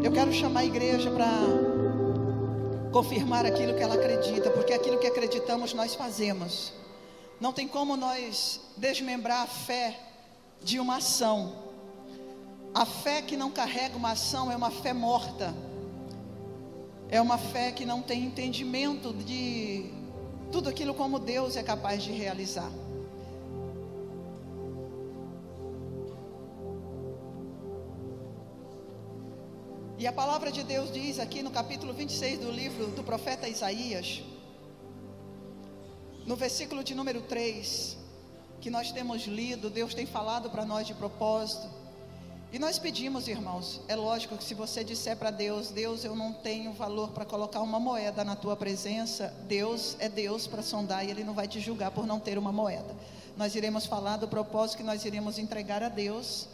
Eu quero chamar a igreja para confirmar aquilo que ela acredita, porque aquilo que acreditamos nós fazemos. Não tem como nós desmembrar a fé de uma ação. A fé que não carrega uma ação é uma fé morta. É uma fé que não tem entendimento de tudo aquilo como Deus é capaz de realizar. E a palavra de Deus diz aqui no capítulo 26 do livro do profeta Isaías, no versículo de número 3, que nós temos lido, Deus tem falado para nós de propósito. E nós pedimos, irmãos, é lógico que se você disser para Deus: Deus, eu não tenho valor para colocar uma moeda na tua presença, Deus é Deus para sondar e Ele não vai te julgar por não ter uma moeda. Nós iremos falar do propósito que nós iremos entregar a Deus.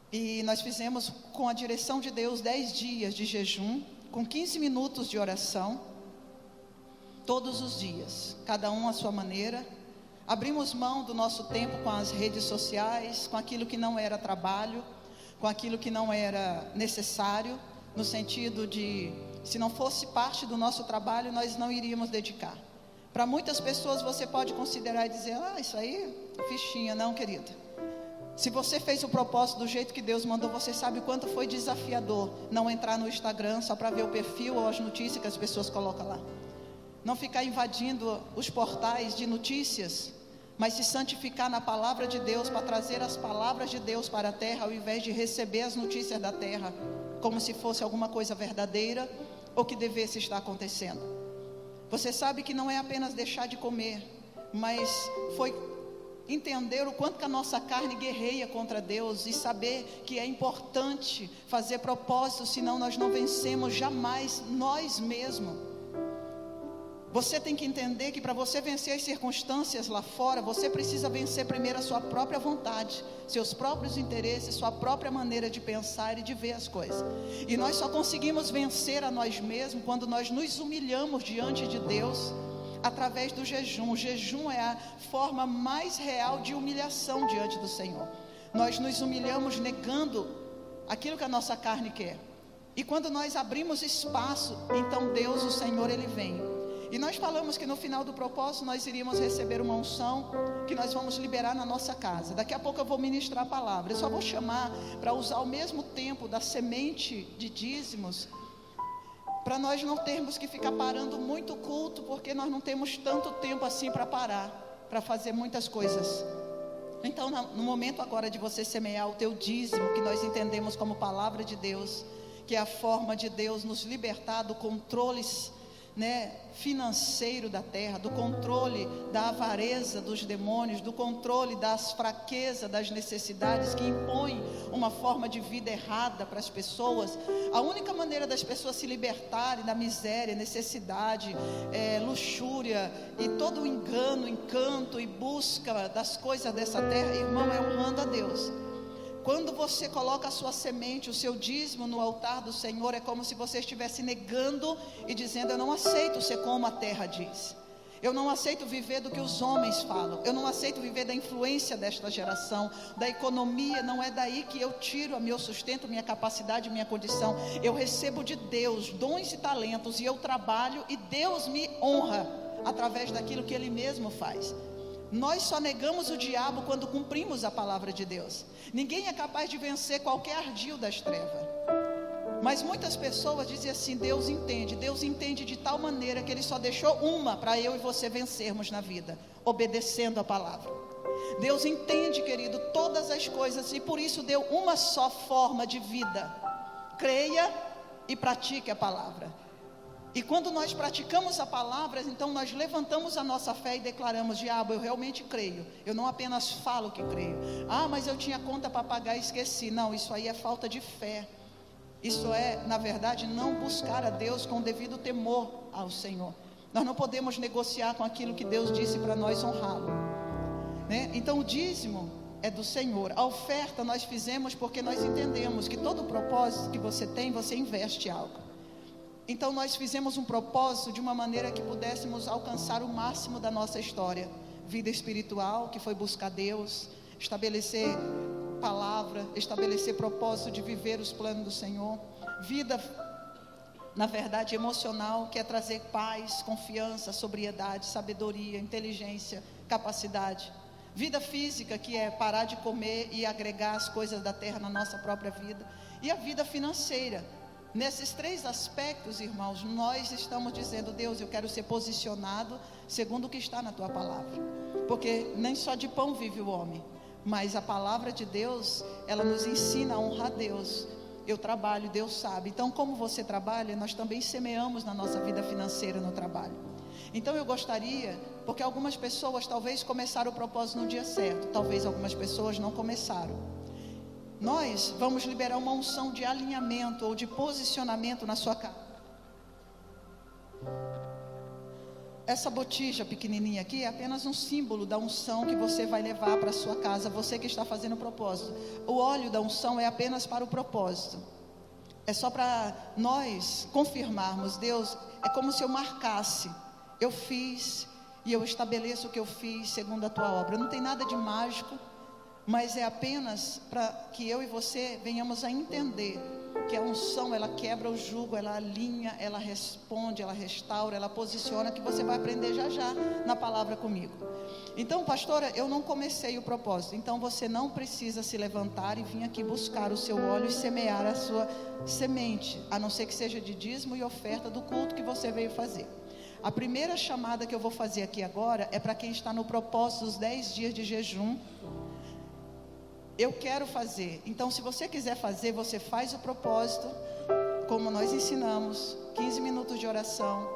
E nós fizemos com a direção de Deus 10 dias de jejum, com 15 minutos de oração, todos os dias, cada um à sua maneira. Abrimos mão do nosso tempo com as redes sociais, com aquilo que não era trabalho, com aquilo que não era necessário, no sentido de, se não fosse parte do nosso trabalho, nós não iríamos dedicar. Para muitas pessoas você pode considerar e dizer: ah, isso aí é fichinha. Não, querida. Se você fez o propósito do jeito que Deus mandou, você sabe o quanto foi desafiador não entrar no Instagram só para ver o perfil ou as notícias que as pessoas colocam lá. Não ficar invadindo os portais de notícias, mas se santificar na palavra de Deus, para trazer as palavras de Deus para a terra, ao invés de receber as notícias da terra como se fosse alguma coisa verdadeira ou que devesse estar acontecendo. Você sabe que não é apenas deixar de comer, mas foi entender o quanto que a nossa carne guerreia contra Deus e saber que é importante fazer propósito, senão nós não vencemos jamais nós mesmos. Você tem que entender que para você vencer as circunstâncias lá fora, você precisa vencer primeiro a sua própria vontade, seus próprios interesses, sua própria maneira de pensar e de ver as coisas. E nós só conseguimos vencer a nós mesmos quando nós nos humilhamos diante de Deus, através do jejum. O jejum é a forma mais real de humilhação diante do Senhor. Nós nos humilhamos negando aquilo que a nossa carne quer. E quando nós abrimos espaço, então Deus, o Senhor, Ele vem. E nós falamos que no final do propósito nós iríamos receber uma unção que nós vamos liberar na nossa casa. Daqui a pouco eu vou ministrar a palavra. Eu só vou chamar para usar o mesmo tempo da semente de dízimos, para nós não termos que ficar parando muito culto, porque nós não temos tanto tempo assim para parar, para fazer muitas coisas. Então no momento agora de você semear o teu dízimo, que nós entendemos como palavra de Deus, que é a forma de Deus nos libertar do controle financeiro da terra, do controle da avareza dos demônios, do controle das fraquezas, das necessidades que impõem uma forma de vida errada para as pessoas. A única maneira das pessoas se libertarem da miséria, necessidade, luxúria e todo o engano, encanto e busca das coisas dessa terra, irmão, é honrando a Deus. Quando você coloca a sua semente, o seu dízimo no altar do Senhor, é como se você estivesse negando e dizendo: eu não aceito ser como a terra diz. Eu não aceito viver do que os homens falam. Eu não aceito viver da influência desta geração, da economia. Não é daí que eu tiro o meu sustento, minha capacidade, minha condição. Eu recebo de Deus dons e talentos, e eu trabalho, e Deus me honra através daquilo que Ele mesmo faz. Nós só negamos o diabo quando cumprimos a palavra de Deus. Ninguém é capaz de vencer qualquer ardil das trevas. Mas muitas pessoas dizem assim: Deus entende de tal maneira que Ele só deixou uma para eu e você vencermos na vida, obedecendo a palavra. Deus entende, querido, todas as coisas, e por isso deu uma só forma de vida: creia e pratique a palavra. E quando nós praticamos a palavra, então nós levantamos a nossa fé e declaramos: diabo, eu realmente creio. Eu não apenas falo que creio. Ah, mas eu tinha conta para pagar e esqueci. Não, isso aí é falta de fé. Isso é, na verdade, não buscar a Deus com o devido temor ao Senhor. Nós não podemos negociar com aquilo que Deus disse para nós honrá-lo, Então o dízimo é do Senhor. A oferta nós fizemos porque nós entendemos que todo propósito que você tem, você investe algo. Então nós fizemos um propósito de uma maneira que pudéssemos alcançar o máximo da nossa história, vida espiritual, que foi buscar Deus, estabelecer palavra, estabelecer propósito de viver os planos do Senhor. Vida, na verdade, emocional, que é trazer paz, confiança, sobriedade, sabedoria, inteligência, capacidade. Vida física, que é parar de comer e agregar as coisas da terra na nossa própria vida. E a vida financeira. Nesses 3 aspectos, irmãos, nós estamos dizendo: Deus, eu quero ser posicionado segundo o que está na tua palavra. Porque nem só de pão vive o homem, mas a palavra de Deus, ela nos ensina a honrar Deus. Eu trabalho, Deus sabe. Então, como você trabalha, nós também semeamos na nossa vida financeira no trabalho. Então eu gostaria, porque algumas pessoas talvez começaram o propósito no dia certo, talvez algumas pessoas não começaram. Nós vamos liberar uma unção de alinhamento ou de posicionamento na sua casa. Essa botija pequenininha aqui é apenas um símbolo da unção que você vai levar para a sua casa, você que está fazendo o propósito. O óleo da unção é apenas para o propósito. É só para nós confirmarmos. Deus, é como se eu marcasse: eu fiz e eu estabeleço o que eu fiz segundo a tua obra. Não tem nada de mágico, mas é apenas para que eu e você venhamos a entender que a unção, ela quebra o jugo, ela alinha, ela responde, ela restaura, ela posiciona, que você vai aprender já já na palavra comigo. Então, pastora, eu não comecei o propósito, então você não precisa se levantar e vir aqui buscar o seu óleo e semear a sua semente, a não ser que seja de dízimo e oferta do culto que você veio fazer. A primeira chamada que eu vou fazer aqui agora é para quem está no propósito dos 10 dias de jejum. Eu quero fazer. Então, se você quiser fazer, você faz o propósito, como nós ensinamos, 15 minutos de oração,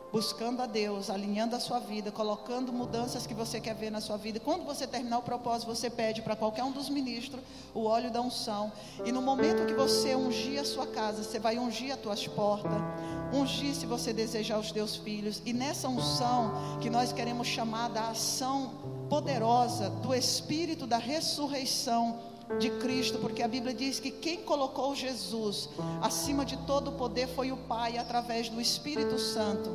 buscando a Deus, alinhando a sua vida, colocando mudanças que você quer ver na sua vida. Quando você terminar o propósito, você pede para qualquer um dos ministros o óleo da unção. E no momento que você ungir a sua casa, você vai ungir as tuas portas, ungir, se você desejar, os teus filhos. E nessa unção que nós queremos chamar da ação poderosa do Espírito da ressurreição de Cristo, porque a Bíblia diz que quem colocou Jesus acima de todo o poder foi o Pai, através do Espírito Santo.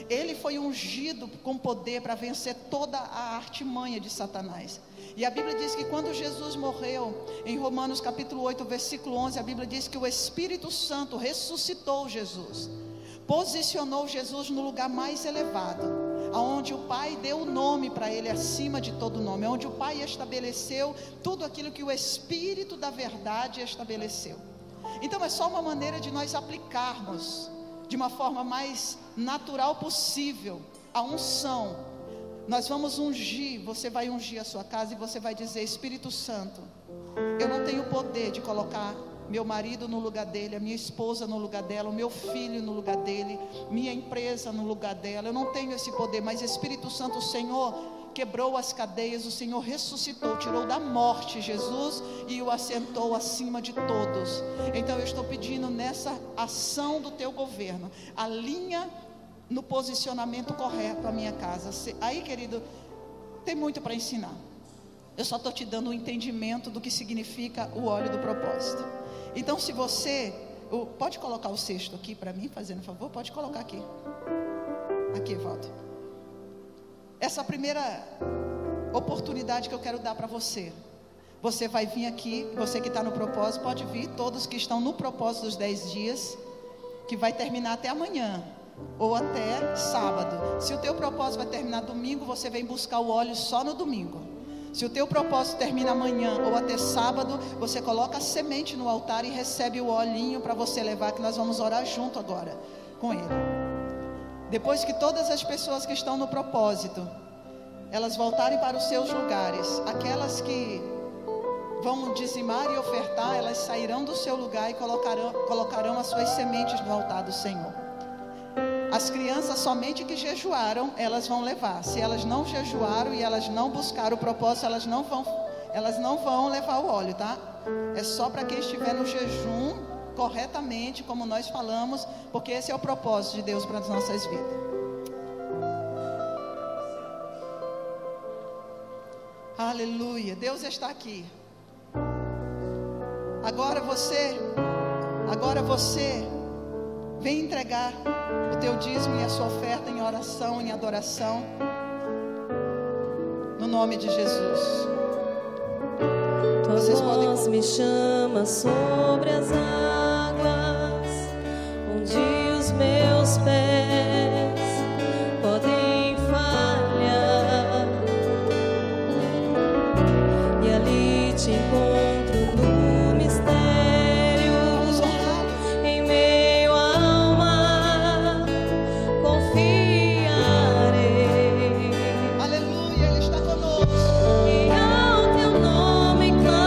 Ele foi ungido com poder para vencer toda a artimanha de Satanás. E a Bíblia diz que quando Jesus morreu, em Romanos capítulo 8, versículo 11, a Bíblia diz que o Espírito Santo ressuscitou Jesus, posicionou Jesus no lugar mais elevado, aonde o Pai deu o nome para ele acima de todo nome, onde o Pai estabeleceu tudo aquilo que o Espírito da verdade estabeleceu. Então é só uma maneira de nós aplicarmos de uma forma mais natural possível a unção. Nós vamos ungir, você vai ungir a sua casa e você vai dizer: Espírito Santo, eu não tenho poder de colocar meu marido no lugar dele, a minha esposa no lugar dela, o meu filho no lugar dele, minha empresa no lugar dela. Eu não tenho esse poder, mas Espírito Santo, o Senhor quebrou as cadeias, o Senhor ressuscitou, tirou da morte Jesus e o assentou acima de todos. Então eu estou pedindo, nessa ação do teu governo, alinha no posicionamento correto a minha casa. Aí, querido, tem muito para ensinar. Eu só estou te dando um entendimento do que significa o óleo do propósito. Então, se você... Pode colocar o cesto aqui para mim, fazendo favor? Pode colocar aqui. Aqui, Walter. Essa primeira oportunidade que eu quero dar para você. Você vai vir aqui, você que está no propósito, pode vir, todos que estão no propósito dos 10 dias, que vai terminar até amanhã, ou até sábado. Se o teu propósito vai terminar domingo, você vem buscar o óleo só no domingo. Se o teu propósito termina amanhã ou até sábado, você coloca a semente no altar e recebe o olhinho para você levar, que nós vamos orar junto agora com ele. Depois que todas as pessoas que estão no propósito, elas voltarem para os seus lugares, aquelas que vão dizimar e ofertar, elas sairão do seu lugar e colocarão as suas sementes no altar do Senhor. As crianças somente que jejuaram, elas vão levar. Se elas não jejuaram e elas não buscaram o propósito, elas não vão levar o óleo, tá? É só para quem estiver no jejum corretamente, como nós falamos, porque esse é o propósito de Deus para as nossas vidas. Aleluia, Deus está aqui. Agora você vem entregar o teu dízimo e a sua oferta em oração, em adoração, no nome de Jesus. Vocês podem voz me chama sobre as águas, onde os meus pés podem falhar, e ali te encontro no mistério, em meio ao mar, confiarei. Aleluia, Ele está conosco. E ao teu nome clamarei.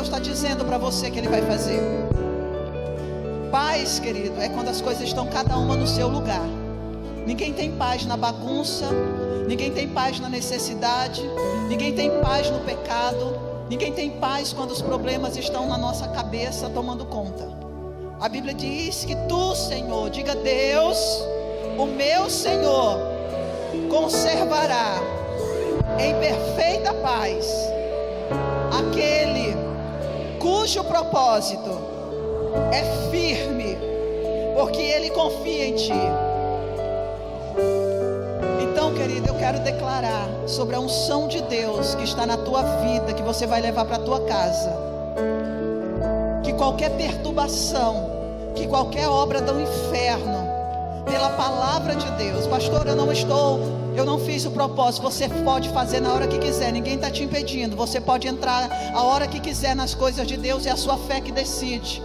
está dizendo para você que Ele vai fazer. Paz, querido, é quando as coisas estão cada uma no seu lugar. Ninguém tem paz na bagunça, ninguém tem paz na necessidade, ninguém tem paz no pecado, ninguém tem paz quando os problemas estão na nossa cabeça tomando conta. A Bíblia diz que tu, Senhor, diga: Deus, o meu Senhor, conservará em perfeita paz aquele cujo propósito é firme, porque ele confia em ti. Então, querido, eu quero declarar sobre a unção de Deus que está na tua vida, que você vai levar para a tua casa, que qualquer perturbação, que qualquer obra do inferno, pela palavra de Deus, pastor, eu não fiz o propósito. Você pode fazer na hora que quiser, ninguém está te impedindo. Você pode entrar a hora que quiser nas coisas de Deus, é a sua fé que decide.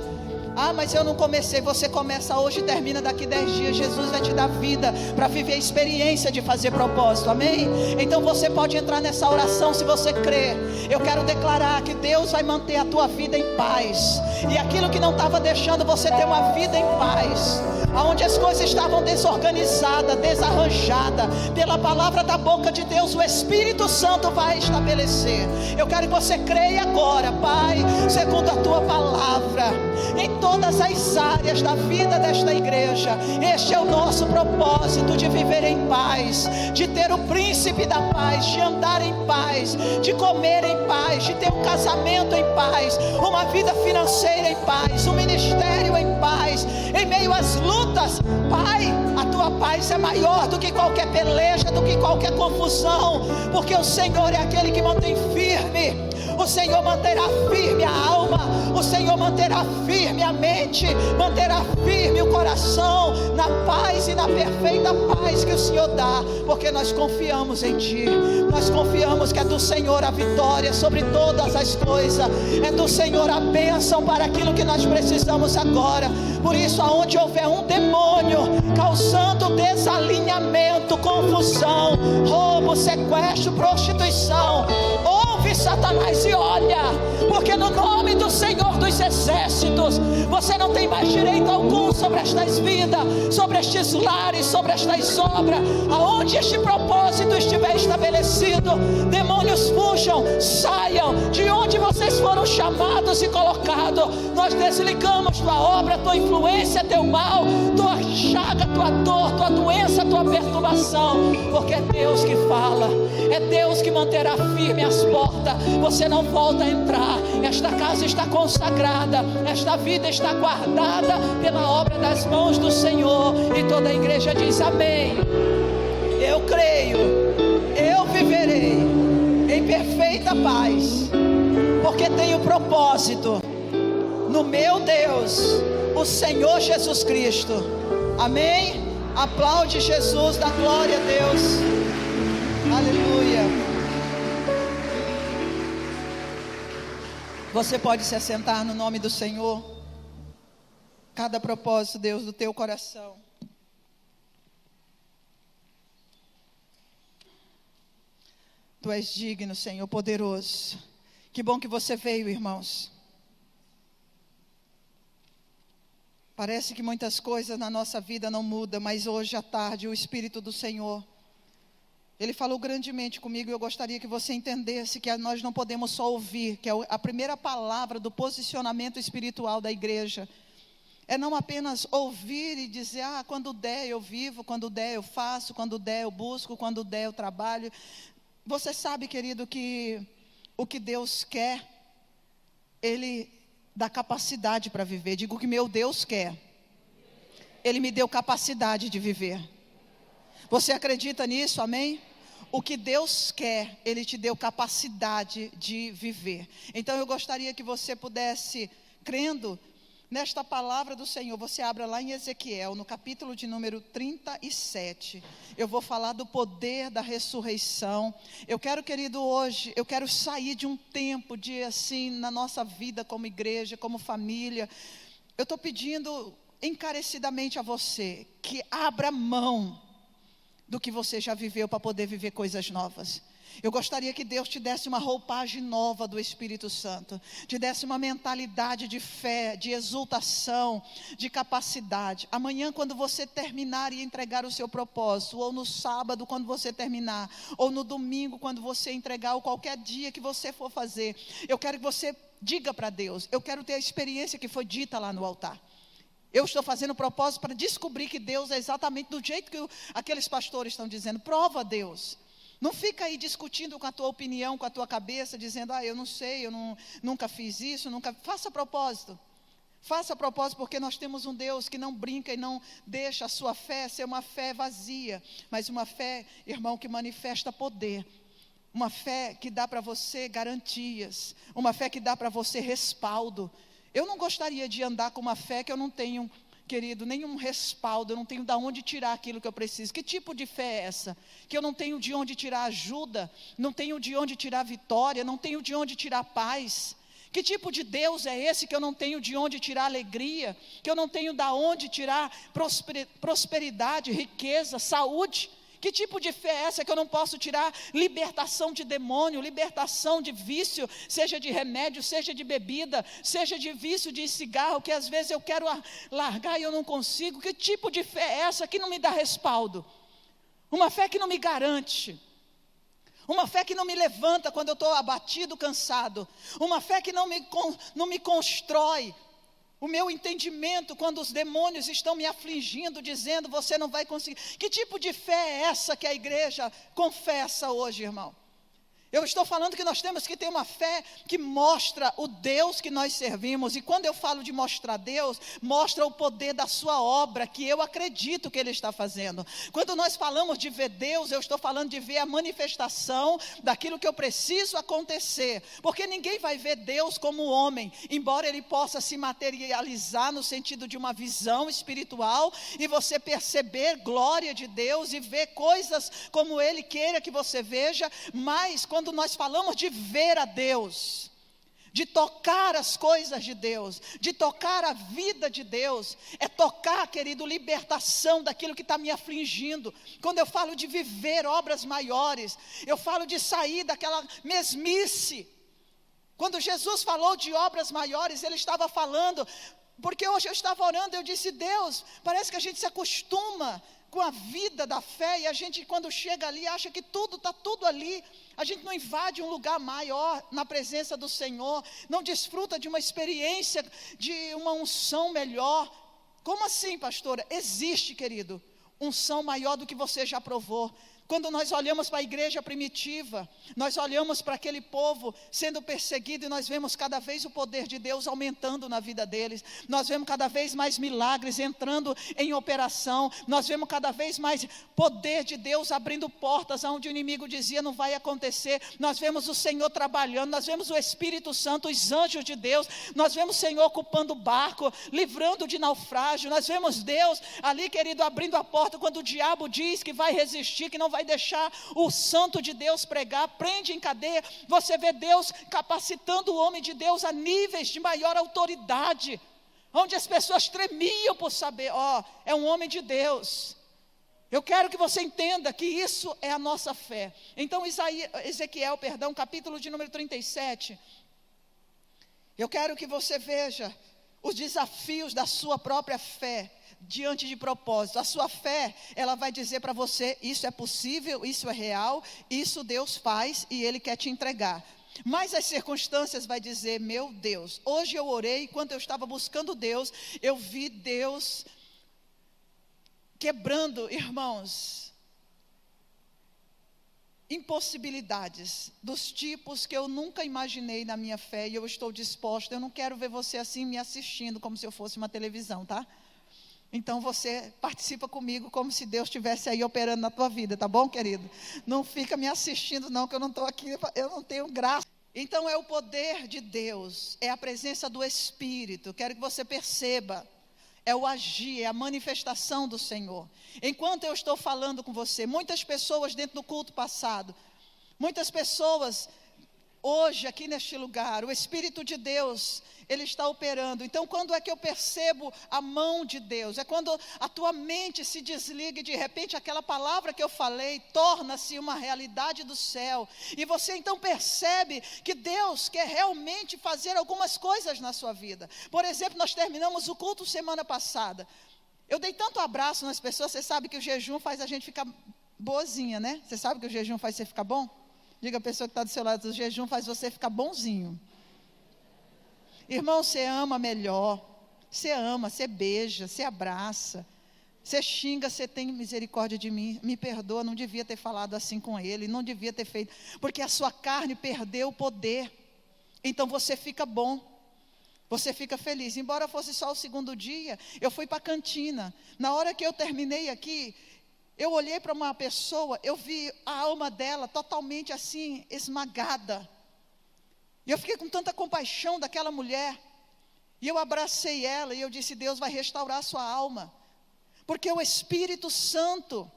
Ah, mas eu não comecei. Você começa hoje e termina daqui 10 dias. Jesus vai te dar vida para viver a experiência de fazer propósito, amém? Então você pode entrar nessa oração se você crer. Eu quero declarar que Deus vai manter a tua vida em paz, e aquilo que não estava deixando você ter uma vida em paz, aonde as coisas estavam desorganizadas, desarranjadas, pela palavra da boca de Deus, o Espírito Santo vai estabelecer. Eu quero que você creia agora, Pai, segundo a tua palavra, em todas as áreas da vida desta igreja. Este é o nosso propósito, de viver em paz, de ter o príncipe da paz, de andar em paz, de comer em paz, de ter um casamento em paz, uma vida financeira em paz, um ministério em paz, em meio às lutas. Pai, a tua paz é maior do que qualquer peleja, do que qualquer confusão, porque o Senhor é aquele que mantém firme. O Senhor manterá firme a alma, o Senhor manterá firme a mente, manterá firme o coração, na paz e na perfeita paz que o Senhor dá, porque nós confiamos em Ti. Nós confiamos que é do Senhor a vitória sobre todas as coisas, é do Senhor a bênção para aquilo que nós precisamos agora. Por isso, aonde houver um demônio causando desalinhamento, confusão, roubo, sequestro, prostituição, ouve, Satanás, e olha, porque no nome do Senhor dos Exércitos, você não tem mais direito algum sobre estas vidas, sobre estes lares, sobre estas obras. Aonde este propósito estiver estabelecido, demônios fujam, saiam de onde vocês foram chamados e colocados. Nós desligamos tua obra, tua influência, teu mal, tua chaga, tua dor, tua doença, tua perturbação, porque é Deus que fala, é Deus que manterá firme as portas. Você não volta a entrar. Esta casa está consagrada, esta vida está guardada pela obra das mãos do Senhor. E toda a igreja diz amém. Eu creio, eu viverei em perfeita paz, porque tenho propósito no meu Deus, o Senhor Jesus Cristo. Amém? Aplaude Jesus, dá glória a Deus. Aleluia. Você pode se assentar no nome do Senhor. Cada propósito, Deus, do teu coração. Tu és digno, Senhor, poderoso. Que bom que você veio, irmãos. Parece que muitas coisas na nossa vida não mudam, mas hoje à tarde o Espírito do Senhor, Ele falou grandemente comigo, e eu gostaria que você entendesse que nós não podemos só ouvir, que é a primeira palavra do posicionamento espiritual da igreja. É não apenas ouvir e dizer, quando der eu vivo, quando der eu faço, quando der eu busco, quando der eu trabalho. Você sabe, querido, que o que Deus quer, Ele dá capacidade para viver. Digo que meu Deus quer. Ele me deu capacidade de viver. Você acredita nisso? Amém? O que Deus quer, Ele te deu capacidade de viver. Então eu gostaria que você pudesse, crendo nesta palavra do Senhor, você abra lá em Ezequiel, no capítulo de número 37. Eu vou falar do poder da ressurreição. Eu quero, querido, hoje, eu quero sair de um tempo de assim, na nossa vida como igreja, como família. Eu estou pedindo encarecidamente a você que abra mão do que você já viveu para poder viver coisas novas. Eu gostaria que Deus te desse uma roupagem nova do Espírito Santo, te desse uma mentalidade de fé, de exultação, de capacidade. Amanhã, quando você terminar e entregar o seu propósito, ou no sábado, quando você terminar, ou no domingo, quando você entregar, ou qualquer dia que você for fazer, eu quero que você diga para Deus: eu quero ter a experiência que foi dita lá no altar. Eu estou fazendo propósito para descobrir que Deus é exatamente do jeito que aqueles pastores estão dizendo. Prova a Deus. Não fica aí discutindo com a tua opinião, com a tua cabeça, dizendo: eu não sei, nunca fiz isso, nunca. Faça propósito. Faça propósito, porque nós temos um Deus que não brinca e não deixa a sua fé ser uma fé vazia, mas uma fé, irmão, que manifesta poder. Uma fé que dá para você garantias, uma fé que dá para você respaldo. Eu não gostaria de andar com uma fé que eu não tenho, querido, nenhum respaldo, eu não tenho de onde tirar aquilo que eu preciso. Que tipo de fé é essa? Que eu não tenho de onde tirar ajuda, não tenho de onde tirar vitória, não tenho de onde tirar paz. Que tipo de Deus é esse que eu não tenho de onde tirar alegria, que eu não tenho de onde tirar prosperidade, riqueza, saúde? Que tipo de fé é essa que eu não posso tirar libertação de demônio, libertação de vício, seja de remédio, seja de bebida, seja de vício de cigarro, que às vezes eu quero largar e eu não consigo? Que tipo de fé é essa que não me dá respaldo? Uma fé que não me garante. Uma fé que não me levanta quando eu estou abatido, cansado. Uma fé que não me constrói o meu entendimento quando os demônios estão me afligindo, dizendo: você não vai conseguir. Que tipo de fé é essa que a igreja confessa hoje, irmão? Eu estou falando que nós temos que ter uma fé que mostra o Deus que nós servimos. E quando eu falo de mostrar Deus, mostra o poder da sua obra, que eu acredito que Ele está fazendo. Quando nós falamos de ver Deus, eu estou falando de ver a manifestação daquilo que eu preciso acontecer. Porque ninguém vai ver Deus como homem, embora Ele possa se materializar no sentido de uma visão espiritual, e você perceber glória de Deus e ver coisas como Ele queira que você veja. Mas quando nós falamos de ver a Deus, de tocar as coisas de Deus, de tocar a vida de Deus, é tocar, querido, libertação daquilo que está me afligindo. Quando eu falo de viver obras maiores, eu falo de sair daquela mesmice. Quando Jesus falou de obras maiores, Ele estava falando, porque hoje eu estava orando, eu disse: Deus, parece que a gente se acostuma com a vida da fé, e a gente, quando chega ali, acha que está tudo ali. A gente não invade um lugar maior na presença do Senhor, não desfruta de uma experiência, de uma unção melhor. Como assim, pastora? Existe, querido, unção maior do que você já provou. Quando nós olhamos para a igreja primitiva, nós olhamos para aquele povo sendo perseguido, e nós vemos cada vez o poder de Deus aumentando na vida deles. Nós vemos cada vez mais milagres entrando em operação. Nós vemos cada vez mais poder de Deus abrindo portas onde o inimigo dizia: não vai acontecer. Nós vemos o Senhor trabalhando, nós vemos o Espírito Santo, os anjos de Deus. Nós vemos o Senhor ocupando o barco, livrando de naufrágio. Nós vemos Deus ali, querido, abrindo a porta quando o diabo diz que vai resistir, que não vai deixar o santo de Deus pregar, prende em cadeia. Você vê Deus capacitando o homem de Deus a níveis de maior autoridade, onde as pessoas tremiam por saber: é um homem de Deus. Eu quero que você entenda que isso é a nossa fé. Então Ezequiel, capítulo de número 37, eu quero que você veja os desafios da sua própria fé diante de propósito. A sua fé, ela vai dizer para você: isso é possível, isso é real, isso Deus faz e Ele quer te entregar. Mas as circunstâncias vai dizer: meu Deus, hoje eu orei, enquanto eu estava buscando Deus, eu vi Deus quebrando, irmãos, impossibilidades dos tipos que eu nunca imaginei na minha fé, e eu estou disposta. Eu não quero ver você assim me assistindo como se eu fosse uma televisão, tá? Então você participa comigo como se Deus estivesse aí operando na tua vida, tá bom, querido? Não fica me assistindo não, que eu não estou aqui, eu não tenho graça. Então é o poder de Deus, é a presença do Espírito. Quero que você perceba, é o agir, é a manifestação do Senhor. Enquanto eu estou falando com você, muitas pessoas dentro do culto passado, muitas pessoas hoje aqui neste lugar, o Espírito de Deus, Ele está operando. Então, quando é que eu percebo a mão de Deus? É quando a tua mente se desliga e de repente aquela palavra que eu falei torna-se uma realidade do céu. E você então percebe que Deus quer realmente fazer algumas coisas na sua vida. Por exemplo, nós terminamos o culto semana passada. Eu dei tanto abraço nas pessoas, você sabe que o jejum faz a gente ficar boazinha, né? Você sabe que o jejum faz você ficar bom? Diga a pessoa que está do seu lado, o jejum faz você ficar bonzinho. Irmão, você ama melhor, você beija, você abraça, você xinga, você tem misericórdia de mim, me perdoa, não devia ter falado assim com ele, não devia ter feito, porque a sua carne perdeu o poder, então você fica bom, você fica feliz. Embora fosse só o segundo dia, eu fui para a cantina, na hora que eu terminei aqui, eu olhei para uma pessoa, eu vi a alma dela totalmente assim, esmagada. E eu fiquei com tanta compaixão daquela mulher. E eu abracei ela e eu disse, Deus vai restaurar a sua alma. Porque o Espírito Santo,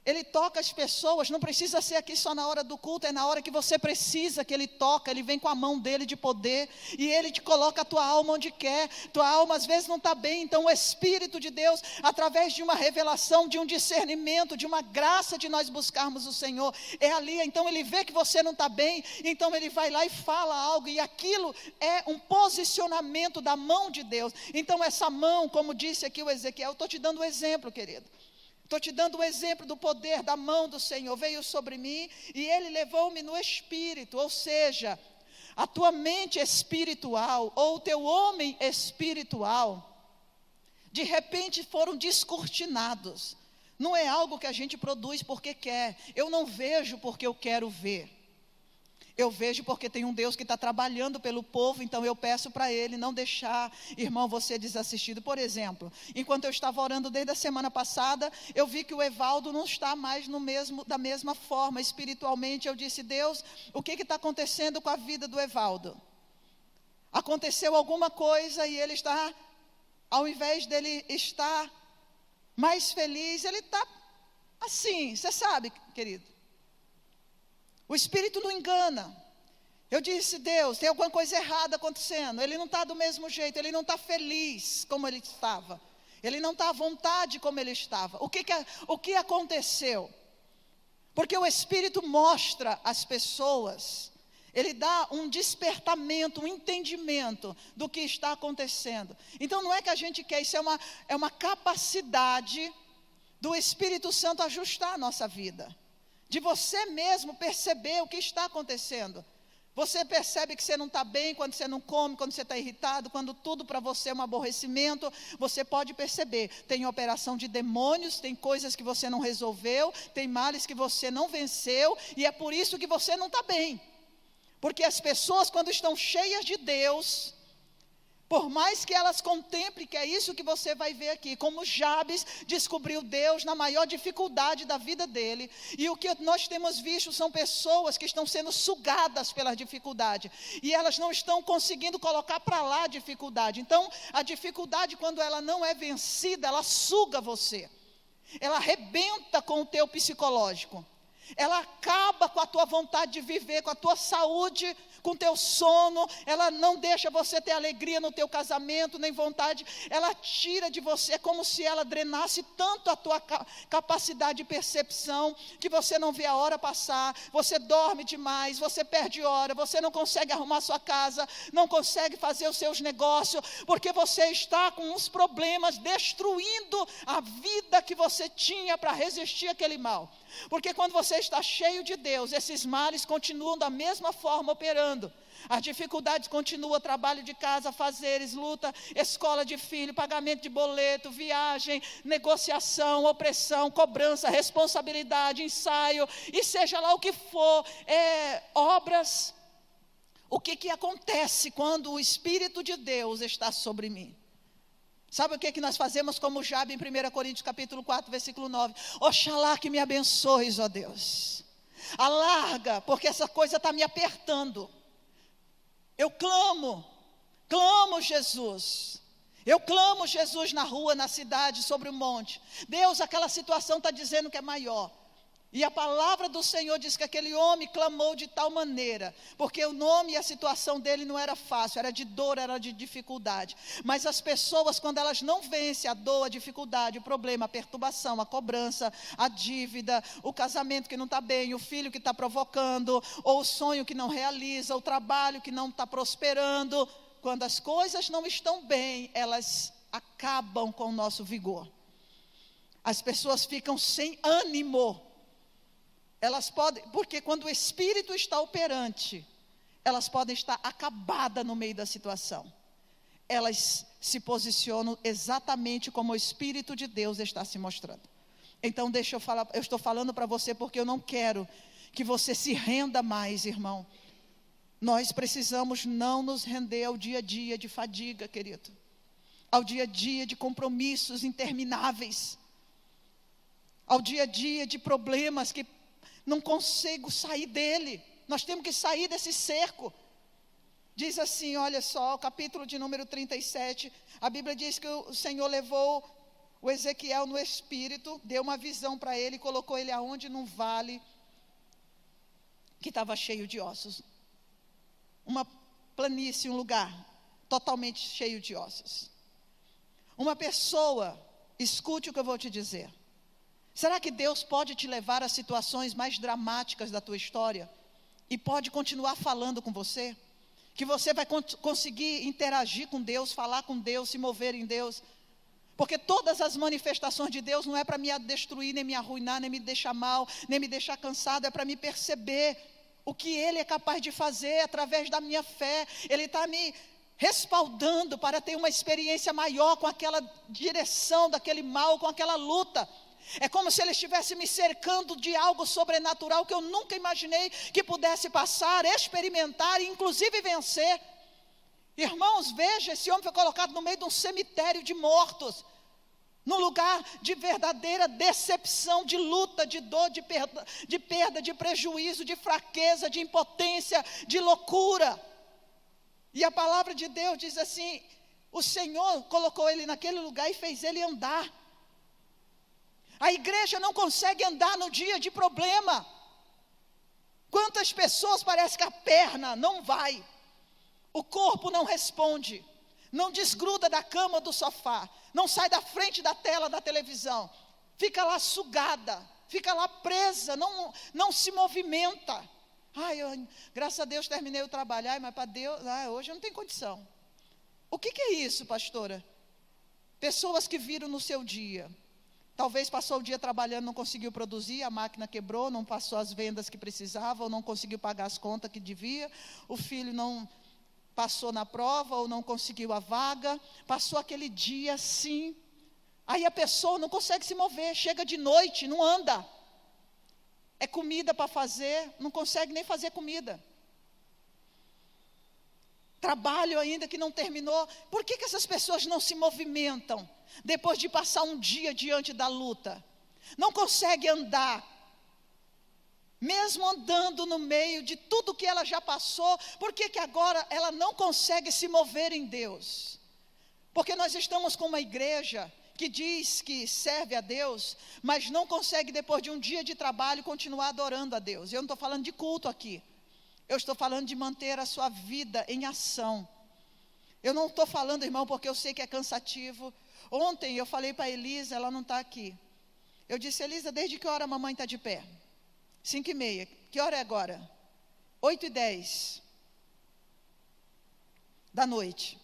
Ele toca as pessoas, não precisa ser aqui só na hora do culto, é na hora que você precisa que Ele toca, Ele vem com a mão dEle de poder, e Ele te coloca a tua alma onde quer. Tua alma às vezes não está bem, então o Espírito de Deus, através de uma revelação, de um discernimento, de uma graça de nós buscarmos o Senhor, é ali, então Ele vê que você não está bem, então Ele vai lá e fala algo, e aquilo é um posicionamento da mão de Deus. Então essa mão, como disse aqui o Ezequiel, eu estou te dando um exemplo, querido. Estou te dando um exemplo do poder da mão do Senhor. Veio sobre mim e Ele levou-me no Espírito. Ou seja, a tua mente espiritual ou o teu homem espiritual, de repente foram descortinados. Não é algo que a gente produz porque quer. Eu não vejo porque eu quero ver. Eu vejo porque tem um Deus que está trabalhando pelo povo, então eu peço para Ele não deixar, irmão, você desassistido. Por exemplo, enquanto eu estava orando desde a semana passada, eu vi que o Evaldo não está mais da mesma forma, espiritualmente. Eu disse, Deus, o que está acontecendo com a vida do Evaldo? Aconteceu alguma coisa e ele está, ao invés dele estar mais feliz, ele está assim, você sabe, querido. O Espírito não engana. Eu disse, Deus, tem alguma coisa errada acontecendo. Ele não está do mesmo jeito, ele não está feliz como ele estava. Ele não está à vontade como ele estava. O que aconteceu? Porque o Espírito mostra às pessoas, ele dá um despertamento, um entendimento do que está acontecendo. Então não é que a gente quer, isso é uma capacidade do Espírito Santo ajustar a nossa vida. De você mesmo perceber o que está acontecendo. Você percebe que você não está bem quando você não come, quando você está irritado, quando tudo para você é um aborrecimento. Você pode perceber, tem operação de demônios, tem coisas que você não resolveu, tem males que você não venceu, e é por isso que você não está bem. Porque as pessoas, quando estão cheias de Deus, por mais que elas contemplem, que é isso que você vai ver aqui, como Jabes descobriu Deus na maior dificuldade da vida dele, e o que nós temos visto são pessoas que estão sendo sugadas pela dificuldade, e elas não estão conseguindo colocar para lá a dificuldade. Então a dificuldade, quando ela não é vencida, ela suga você, ela arrebenta com o teu psicológico, ela acaba com a tua vontade de viver, com a tua saúde, com o teu sono. Ela não deixa você ter alegria no teu casamento, nem vontade. Ela tira de você, é como se ela drenasse tanto a tua capacidade de percepção, que você não vê a hora passar, você dorme demais, você perde hora, você não consegue arrumar sua casa, não consegue fazer os seus negócios, porque você está com uns problemas, destruindo a vida que você tinha para resistir àquele mal. Porque quando você está cheio de Deus, esses males continuam da mesma forma operando. As dificuldades continuam, trabalho de casa, fazeres, luta, escola de filho, pagamento de boleto, viagem, negociação, opressão, cobrança, responsabilidade, ensaio, e seja lá o que for, obras. O que acontece quando o Espírito de Deus está sobre mim? Sabe o que nós fazemos como Jabe em 1 Coríntios capítulo 4, versículo 9? Oxalá que me abençoes, ó Deus. Alarga, porque essa coisa está me apertando. Eu clamo Jesus. Eu clamo Jesus na rua, na cidade, sobre o monte. Deus, aquela situação está dizendo que é maior. E a palavra do Senhor diz que aquele homem clamou de tal maneira, porque o nome e a situação dele não era fácil, era de dor, era de dificuldade. Mas as pessoas, quando elas não vencem a dor, a dificuldade, o problema, a perturbação, a cobrança, a dívida, o casamento que não está bem, o filho que está provocando, ou o sonho que não realiza, o trabalho que não está prosperando, quando as coisas não estão bem, elas acabam com o nosso vigor. As pessoas ficam sem ânimo. Elas podem, porque quando o Espírito está operante, elas podem estar acabadas no meio da situação. Elas se posicionam exatamente como o Espírito de Deus está se mostrando. Então deixa eu falar, eu estou falando para você porque eu não quero que você se renda mais, irmão. Nós precisamos não nos render ao dia a dia de fadiga, querido. Ao dia a dia de compromissos intermináveis. Ao dia a dia de problemas que não consigo sair dele. Nós temos que sair desse cerco. Diz assim, olha só, o capítulo de número 37, a Bíblia diz que o Senhor levou o Ezequiel no espírito, deu uma visão para ele, colocou ele aonde? Num vale que estava cheio de ossos. Uma planície, um lugar totalmente cheio de ossos. Uma pessoa, escute o que eu vou te dizer. Será que Deus pode te levar a situações mais dramáticas da tua história? E pode continuar falando com você? Que você vai conseguir interagir com Deus, falar com Deus, se mover em Deus? Porque todas as manifestações de Deus não é para me destruir, nem me arruinar, nem me deixar mal, nem me deixar cansado. É para me perceber o que Ele é capaz de fazer através da minha fé. Ele está me respaldando para ter uma experiência maior com aquela direção daquele mal, com aquela luta. É como se Ele estivesse me cercando de algo sobrenatural que eu nunca imaginei que pudesse passar, experimentar e inclusive vencer. Irmãos, veja, esse homem foi colocado no meio de um cemitério de mortos, num lugar de verdadeira decepção, de luta, de dor, de perda, de prejuízo, de fraqueza, de impotência, de loucura. E a palavra de Deus diz assim, o Senhor colocou ele naquele lugar e fez ele andar. A igreja não consegue andar no dia de problema. Quantas pessoas parece que a perna não vai, o corpo não responde, não desgruda da cama ou do sofá, não sai da frente da tela da televisão, fica lá sugada, fica lá presa, não se movimenta. Graças a Deus terminei o trabalho, mas para Deus, hoje eu não tenho condição. O que é isso, pastora? Pessoas que viram no seu dia. Talvez passou o dia trabalhando, não conseguiu produzir, a máquina quebrou, não passou as vendas que precisava, ou não conseguiu pagar as contas que devia, o filho não passou na prova, ou não conseguiu a vaga, passou aquele dia assim, aí a pessoa não consegue se mover, chega de noite, não anda, é comida para fazer, não consegue nem fazer comida. Trabalho ainda que não terminou. Por que essas pessoas não se movimentam depois de passar um dia diante da luta? Não consegue andar, mesmo andando no meio de tudo que ela já passou. Por que agora ela não consegue se mover em Deus? Porque nós estamos com uma igreja que diz que serve a Deus, mas não consegue depois de um dia de trabalho continuar adorando a Deus. Eu não estou falando de culto aqui. Eu estou falando de manter a sua vida em ação. Eu não estou falando, irmão, porque eu sei que é cansativo. Ontem eu falei para a Elisa, ela não está aqui. Eu disse, Elisa, desde que hora a mamãe está de pé? 5:30. Que hora é agora? 8:10 da noite.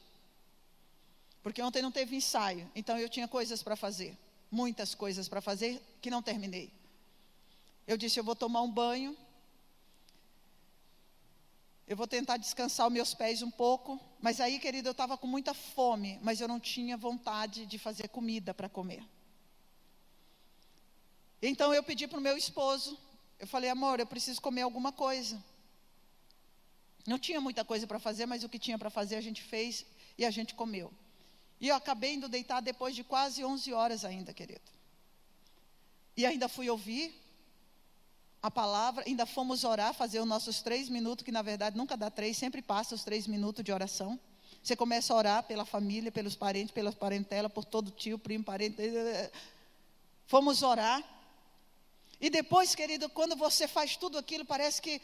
Porque ontem não teve ensaio, então eu tinha coisas para fazer. Muitas coisas para fazer que não terminei. Eu disse, eu vou tomar um banho. Eu vou tentar descansar os meus pés um pouco. Mas aí, querido, eu estava com muita fome, mas eu não tinha vontade de fazer comida para comer. Então eu pedi para o meu esposo, eu falei, amor, eu preciso comer alguma coisa. Não tinha muita coisa para fazer, mas o que tinha para fazer a gente fez e a gente comeu. E eu acabei indo deitar depois de quase 11 horas ainda, querido. E ainda fui ouvir a palavra, ainda fomos orar, fazer os nossos 3 minutos, que na verdade nunca dá 3, sempre passa os 3 minutos de oração. Você começa a orar pela família, pelos parentes, pela parentela, por todo tio, primo, parente. Fomos orar. E depois, querido, quando você faz tudo aquilo, parece que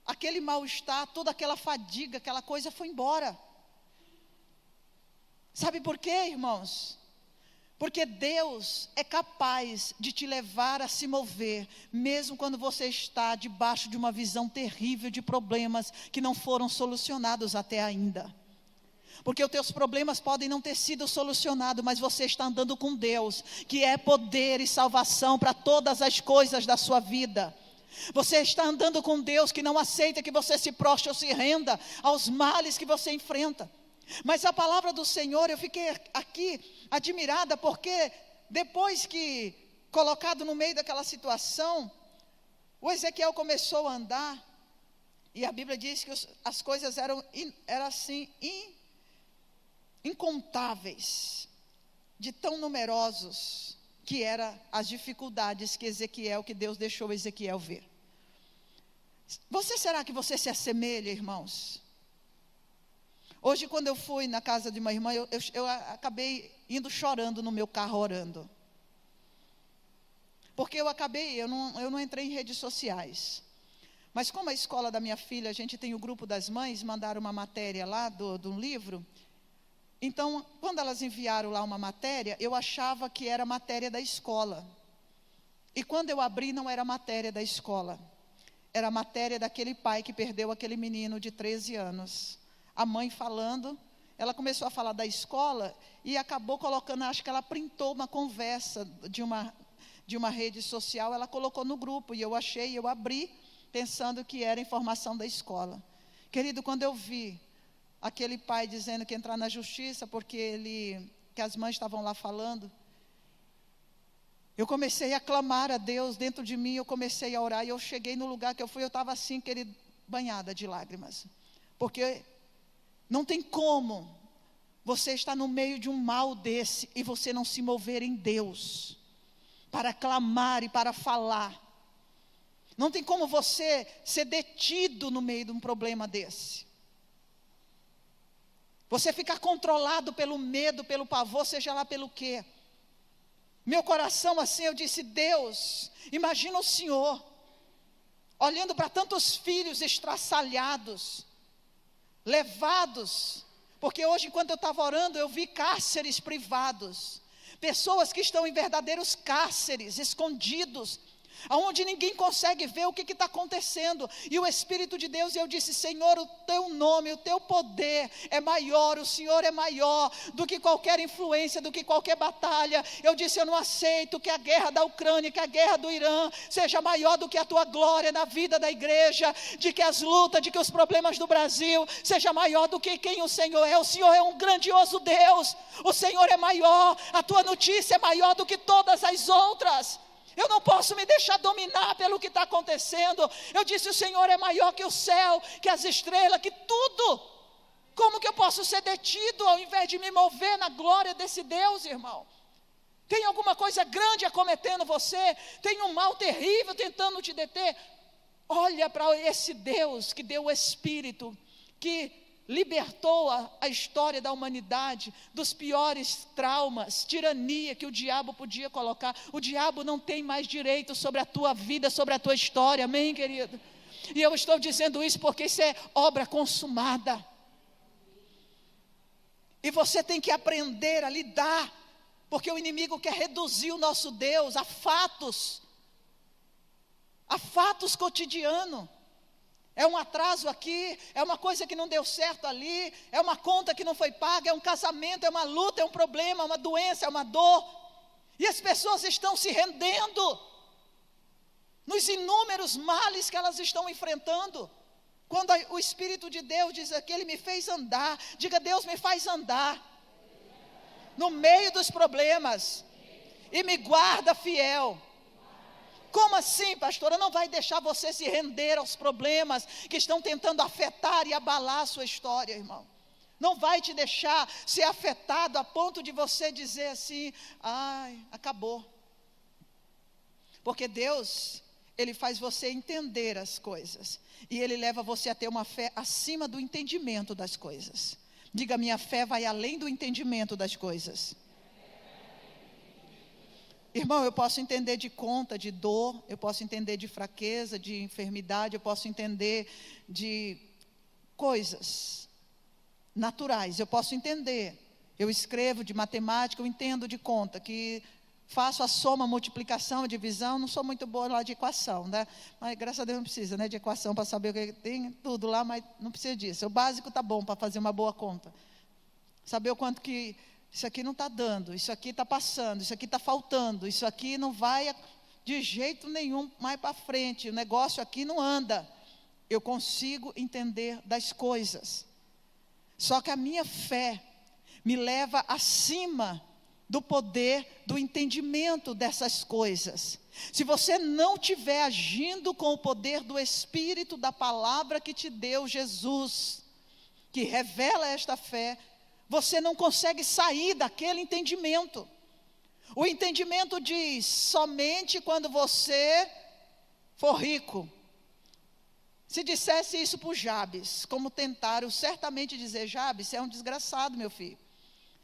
aquele mal-estar, toda aquela fadiga, aquela coisa foi embora. Sabe por quê, irmãos? Porque Deus é capaz de te levar a se mover, mesmo quando você está debaixo de uma visão terrível de problemas que não foram solucionados até ainda. Porque os teus problemas podem não ter sido solucionados, mas você está andando com Deus, que é poder e salvação para todas as coisas da sua vida. Você está andando com Deus que não aceita que você se prostre ou se renda aos males que você enfrenta. Mas a palavra do Senhor, eu fiquei aqui admirada, porque depois que colocado no meio daquela situação, o Ezequiel começou a andar, e a Bíblia diz que as coisas eram assim, incontáveis, de tão numerosos que eram as dificuldades que Deus deixou Ezequiel ver. Será que você se assemelha, irmãos? Hoje, quando eu fui na casa de uma irmã, eu acabei indo chorando no meu carro, orando. Porque eu não entrei em redes sociais. Mas como a escola da minha filha, a gente tem o grupo das mães, mandaram uma matéria lá do livro. Então, quando elas enviaram lá uma matéria, eu achava que era matéria da escola. E quando eu abri, não era matéria da escola. Era matéria daquele pai que perdeu aquele menino de 13 anos. A mãe falando, ela começou a falar da escola e acabou colocando, acho que ela printou uma conversa de uma rede social, ela colocou no grupo, e eu abri, pensando que era informação da escola. Querido, quando eu vi aquele pai dizendo que ia entrar na justiça, porque as mães estavam lá falando, eu comecei a clamar a Deus dentro de mim, eu comecei a orar, e eu cheguei no lugar que eu fui, eu estava assim, querido, banhada de lágrimas, porque não tem como você estar no meio de um mal desse e você não se mover em Deus para clamar e para falar. Não tem como você ser detido no meio de um problema desse. Você ficar controlado pelo medo, pelo pavor, seja lá pelo quê. Meu coração assim, eu disse: Deus, imagina o Senhor olhando para tantos filhos estraçalhados, levados, porque hoje, enquanto eu estava orando, eu vi cárceres privados, pessoas que estão em verdadeiros cárceres, escondidos, aonde ninguém consegue ver o que está acontecendo, e o Espírito de Deus, eu disse: Senhor, o teu nome, o teu poder é maior, o Senhor é maior do que qualquer influência, do que qualquer batalha. Eu disse: eu não aceito que a guerra da Ucrânia, que a guerra do Irã seja maior do que a tua glória na vida da igreja, de que as lutas, de que os problemas do Brasil seja maior do que quem o Senhor é. O Senhor é um grandioso Deus, o Senhor é maior, a tua notícia é maior do que todas as outras. Eu não posso me deixar dominar pelo que está acontecendo. Eu disse: o Senhor é maior que o céu, que as estrelas, que tudo. Como que eu posso ser detido ao invés de me mover na glória desse Deus, irmão? Tem alguma coisa grande acometendo você? Tem um mal terrível tentando te deter? Olha para esse Deus que deu o Espírito, que libertou a história da humanidade dos piores traumas, tirania que o diabo podia colocar. O diabo não tem mais direito sobre a tua vida, sobre a tua história, amém, querido? E eu estou dizendo isso porque isso é obra consumada, e você tem que aprender a lidar, porque o inimigo quer reduzir o nosso Deus a fatos cotidianos. É um atraso aqui, é uma coisa que não deu certo ali, é uma conta que não foi paga, é um casamento, é uma luta, é um problema, é uma doença, é uma dor. E as pessoas estão se rendendo nos inúmeros males que elas estão enfrentando. Quando o Espírito de Deus diz aqui: Ele me fez andar. Diga: Deus me faz andar no meio dos problemas e me guarda fiel. Como assim, pastora? Não vai deixar você se render aos problemas que estão tentando afetar e abalar a sua história, irmão. Não vai te deixar ser afetado a ponto de você dizer assim: ai, acabou. Porque Deus, Ele faz você entender as coisas, e Ele leva você a ter uma fé acima do entendimento das coisas. Diga: minha fé vai além do entendimento das coisas. Irmão, eu posso entender de conta, de dor, eu posso entender de fraqueza, de enfermidade, eu posso entender de coisas naturais, eu posso entender. Eu escrevo de matemática, eu entendo de conta, que faço a soma, multiplicação, divisão, não sou muito boa lá de equação, né? Mas graças a Deus não precisa, né, de equação para saber o que tem, tudo lá, mas não precisa disso. O básico está bom para fazer uma boa conta. Saber o quanto que isso aqui não está dando, isso aqui está passando, isso aqui está faltando, isso aqui não vai de jeito nenhum mais para frente, o negócio aqui não anda. Eu consigo entender das coisas. Só que a minha fé me leva acima do poder do entendimento dessas coisas. Se você não estiver agindo com o poder do Espírito da palavra que te deu Jesus, que revela esta fé, você não consegue sair daquele entendimento. O entendimento diz: somente quando você for rico. Se dissesse isso para o Jabes, como tentaram certamente dizer: Jabes, você é um desgraçado, meu filho.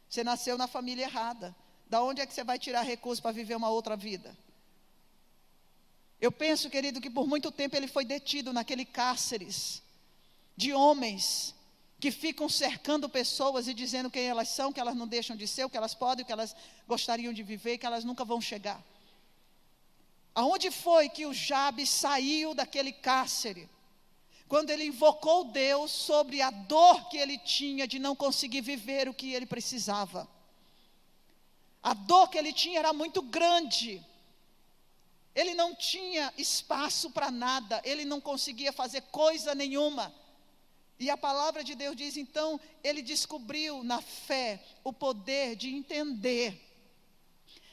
Você nasceu na família errada. Da onde é que você vai tirar recursos para viver uma outra vida? Eu penso, querido, que por muito tempo ele foi detido naquele cárceres de homens que ficam cercando pessoas e dizendo quem elas são, que elas não deixam de ser, o que elas podem, o que elas gostariam de viver, que elas nunca vão chegar. Aonde foi que o Jabes saiu daquele cárcere? Quando ele invocou Deus sobre a dor que ele tinha de não conseguir viver o que ele precisava. A dor que ele tinha era muito grande. Ele não tinha espaço para nada, ele não conseguia fazer coisa nenhuma. E a palavra de Deus diz, então, ele descobriu na fé o poder de entender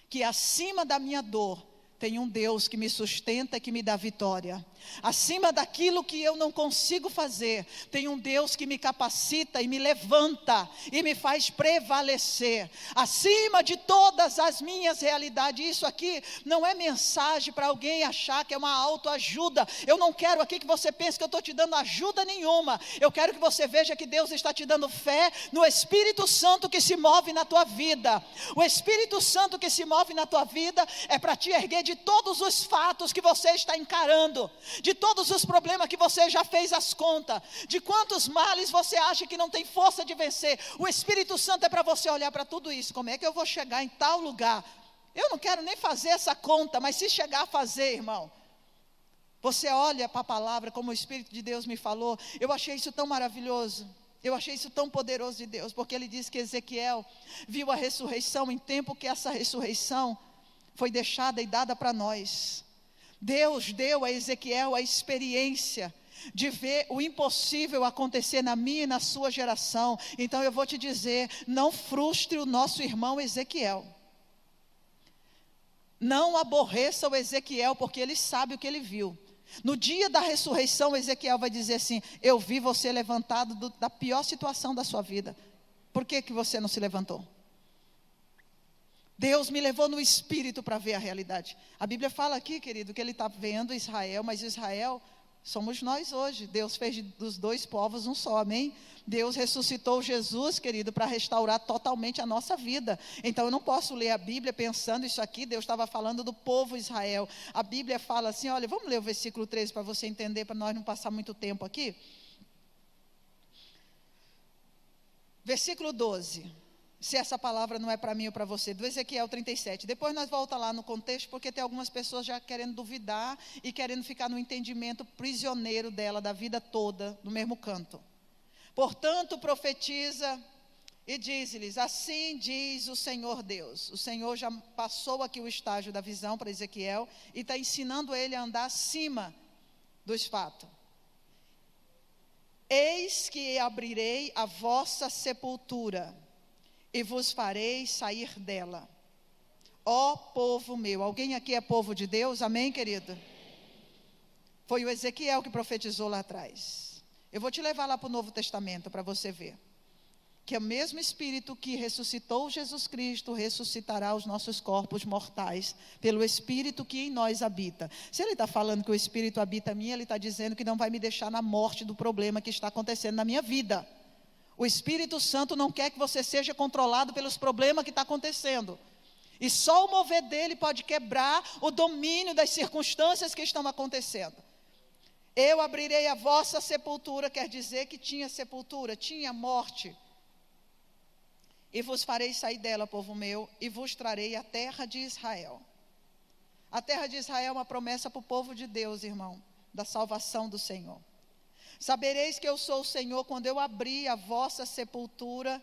que acima da minha dor tem um Deus que me sustenta e que me dá vitória. Acima daquilo que eu não consigo fazer, tem um Deus que me capacita e me levanta e me faz prevalecer. Acima de todas as minhas realidades. Isso aqui não é mensagem para alguém achar que é uma autoajuda. Eu não quero aqui que você pense que eu estou te dando ajuda nenhuma. Eu quero que você veja que Deus está te dando fé no Espírito Santo que se move na tua vida. O Espírito Santo que se move na tua vida é para te erguer de todos os fatos que você está encarando, de todos os problemas que você já fez as contas, de quantos males você acha que não tem força de vencer. O Espírito Santo é para você olhar para tudo isso. Como é que eu vou chegar em tal lugar? Eu não quero nem fazer essa conta, mas se chegar a fazer, irmão, você olha para a palavra como o Espírito de Deus me falou. Eu achei isso tão maravilhoso. Eu achei isso tão poderoso de Deus, porque ele diz que Ezequiel viu a ressurreição em tempo que essa ressurreição foi deixada e dada para nós. Deus deu a Ezequiel a experiência de ver o impossível acontecer na minha e na sua geração. Então eu vou te dizer, não frustre o nosso irmão Ezequiel. Não aborreça o Ezequiel, porque ele sabe o que ele viu. No dia da ressurreição, Ezequiel vai dizer assim: eu vi você levantado da pior situação da sua vida. Por que você não se levantou? Deus me levou no Espírito para ver a realidade. A Bíblia fala aqui, querido, que ele está vendo Israel, mas Israel somos nós hoje. Deus fez dos dois povos um só, amém? Deus ressuscitou Jesus, querido, para restaurar totalmente a nossa vida. Então eu não posso ler a Bíblia pensando isso aqui, Deus estava falando do povo Israel. A Bíblia fala assim, olha, vamos ler o versículo 13 para você entender, para nós não passar muito tempo aqui. Versículo 12. Se essa palavra não é para mim ou para você, do Ezequiel 37. Depois nós voltamos lá no contexto, porque tem algumas pessoas já querendo duvidar e querendo ficar no entendimento prisioneiro dela, da vida toda, no mesmo canto. Portanto, profetiza e diz-lhes, assim diz o Senhor Deus. O Senhor já passou aqui o estágio da visão para Ezequiel e está ensinando ele a andar acima dos fatos. Eis que abrirei a vossa sepultura e vos farei sair dela, ó povo meu. Alguém aqui é povo de Deus? Amém, querido? Foi o Ezequiel que profetizou lá atrás. Eu vou te levar lá para o Novo Testamento para você ver que é o mesmo Espírito que ressuscitou Jesus Cristo ressuscitará os nossos corpos mortais pelo Espírito que em nós habita. Se ele está falando que o Espírito habita em mim, ele está dizendo que não vai me deixar na morte do problema que está acontecendo na minha vida. O Espírito Santo não quer que você seja controlado pelos problemas que estão acontecendo. E só o mover dele pode quebrar o domínio das circunstâncias que estão acontecendo. Eu abrirei a vossa sepultura, quer dizer que tinha sepultura, tinha morte. E vos farei sair dela, povo meu, e vos trarei a terra de Israel. A terra de Israel é uma promessa para o povo de Deus, irmão, da salvação do Senhor. Sabereis que eu sou o Senhor quando eu abrir a vossa sepultura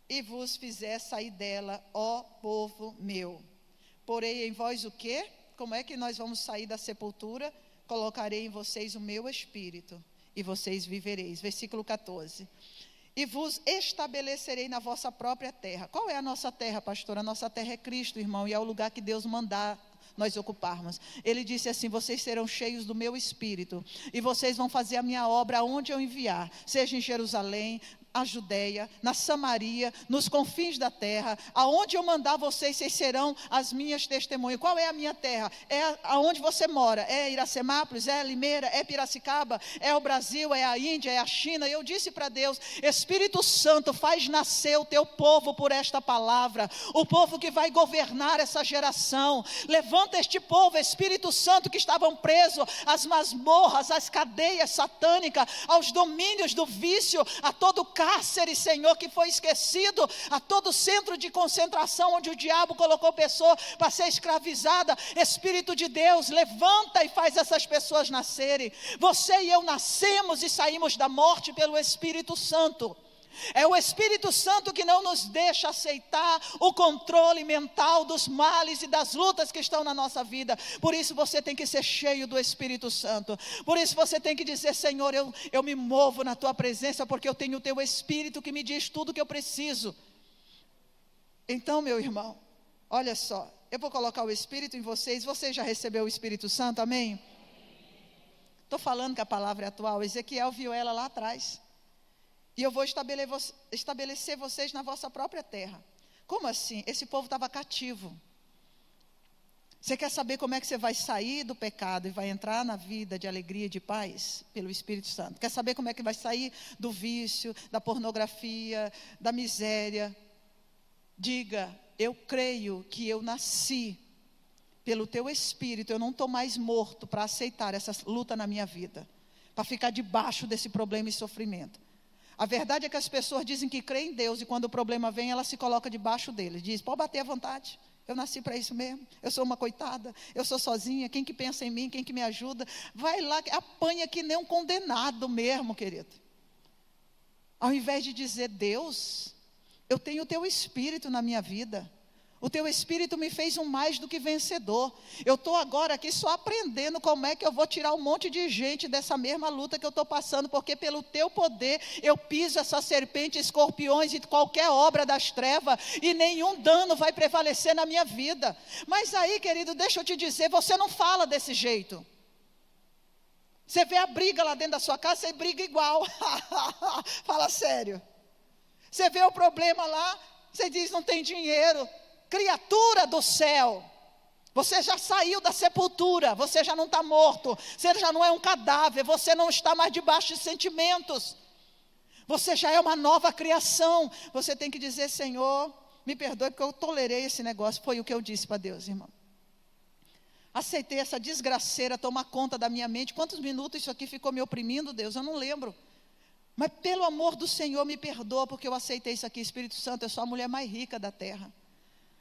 e vos fizer sair dela, ó povo meu. Porei em vós o quê? Como é que nós vamos sair da sepultura? Colocarei em vocês o meu espírito, e vocês vivereis. Versículo 14. E vos estabelecerei na vossa própria terra. Qual é a nossa terra, pastor? A nossa terra é Cristo, irmão, e é o lugar que Deus mandar nós ocuparmos. Ele disse assim: vocês serão cheios do meu espírito, e vocês vão fazer a minha obra aonde eu enviar, seja em Jerusalém, a Judeia, na Samaria, nos confins da terra, aonde eu mandar vocês, vocês serão as minhas testemunhas. Qual é a minha terra? É aonde você mora, é Iracemápolis, é Limeira, é Piracicaba, é o Brasil, é a Índia, é a China. Eu disse para Deus: Espírito Santo, faz nascer o teu povo por esta palavra, o povo que vai governar essa geração. Levanta este povo, Espírito Santo, que estavam presos às masmorras, às cadeias satânicas, aos domínios do vício, a todo cárcere, Senhor, que foi esquecido, a todo centro de concentração onde o diabo colocou pessoa para ser escravizada. Espírito de Deus, levanta e faz essas pessoas nascerem. Você e eu nascemos e saímos da morte pelo Espírito Santo. É o Espírito Santo que não nos deixa aceitar o controle mental dos males e das lutas que estão na nossa vida. Por isso você tem que ser cheio do Espírito Santo. Por isso você tem que dizer: Senhor, eu me movo na tua presença, porque eu tenho o teu Espírito que me diz tudo o que eu preciso. Então, meu irmão, olha só, eu vou colocar o Espírito em vocês. Você já recebeu o Espírito Santo, amém? Estou falando que a palavra é atual. Ezequiel viu ela lá atrás. E eu vou estabelecer vocês na vossa própria terra. Como assim? Esse povo estava cativo. Você quer saber como é que você vai sair do pecado e vai entrar na vida de alegria e de paz? Pelo Espírito Santo. Quer saber como é que vai sair do vício, da pornografia, da miséria? Diga: eu creio que eu nasci pelo teu Espírito. Eu não estou mais morto para aceitar essa luta na minha vida, para ficar debaixo desse problema e sofrimento. A verdade é que as pessoas dizem que creem em Deus, e quando o problema vem, ela se coloca debaixo dele. Diz: pode bater à vontade, eu nasci para isso mesmo, eu sou uma coitada, eu sou sozinha, quem que pensa em mim, quem que me ajuda? Vai lá, apanha que nem um condenado mesmo, querido. Ao invés de dizer: Deus, eu tenho o teu Espírito na minha vida, o teu Espírito me fez um mais do que vencedor. Eu estou agora aqui só aprendendo como é que eu vou tirar um monte de gente dessa mesma luta que eu estou passando, porque pelo teu poder eu piso essa serpente, escorpiões e qualquer obra das trevas, e nenhum dano vai prevalecer na minha vida. Mas aí, querido, deixa eu te dizer, você não fala desse jeito. Você vê a briga lá dentro da sua casa, você briga igual. Fala sério. Você vê o problema lá, você diz: não tem dinheiro. Criatura do céu, você já saiu da sepultura, você já não está morto, você já não é um cadáver, você não está mais debaixo de sentimentos, você já é uma nova criação. Você tem que dizer: Senhor, me perdoe porque eu tolerei esse negócio. Foi o que eu disse para Deus, irmão. Aceitei essa desgraceira tomar conta da minha mente. Quantos minutos isso aqui ficou me oprimindo, Deus? Eu não lembro. Mas pelo amor do Senhor, me perdoa porque eu aceitei isso aqui. Espírito Santo, eu sou a mulher mais rica da terra.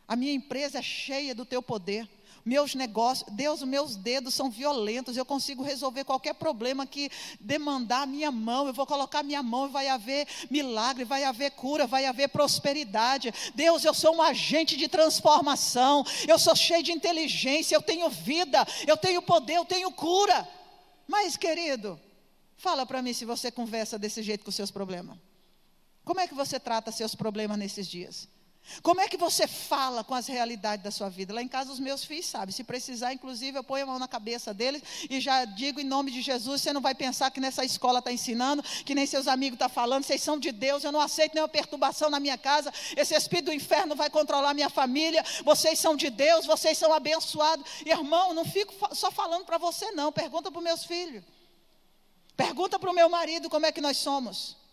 A minha empresa é cheia do teu poder. Meus negócios, Deus, os meus dedos são violentos. Eu consigo resolver qualquer problema que demandar a minha mão. Eu vou colocar a minha mão e vai haver milagre, vai haver cura, vai haver prosperidade. Deus, eu sou um agente de transformação. Eu sou cheio de inteligência, eu tenho vida, eu tenho poder, eu tenho cura. Mas, querido, fala para mim se você conversa desse jeito com os seus problemas. Como é que você trata seus problemas nesses dias? Como é que você fala com as realidades da sua vida? Lá em casa os meus filhos sabem. Se precisar, inclusive, eu ponho a mão na cabeça deles e já digo em nome de Jesus: você não vai pensar que nessa escola está ensinando, que nem seus amigos estão falando, vocês são de Deus, eu não aceito nenhuma perturbação na minha casa, esse espírito do inferno não vai controlar minha família, vocês são de Deus, vocês são abençoados. Irmão, não fico só falando para você não, pergunta para os meus filhos, pergunta para o meu marido como é que nós somos.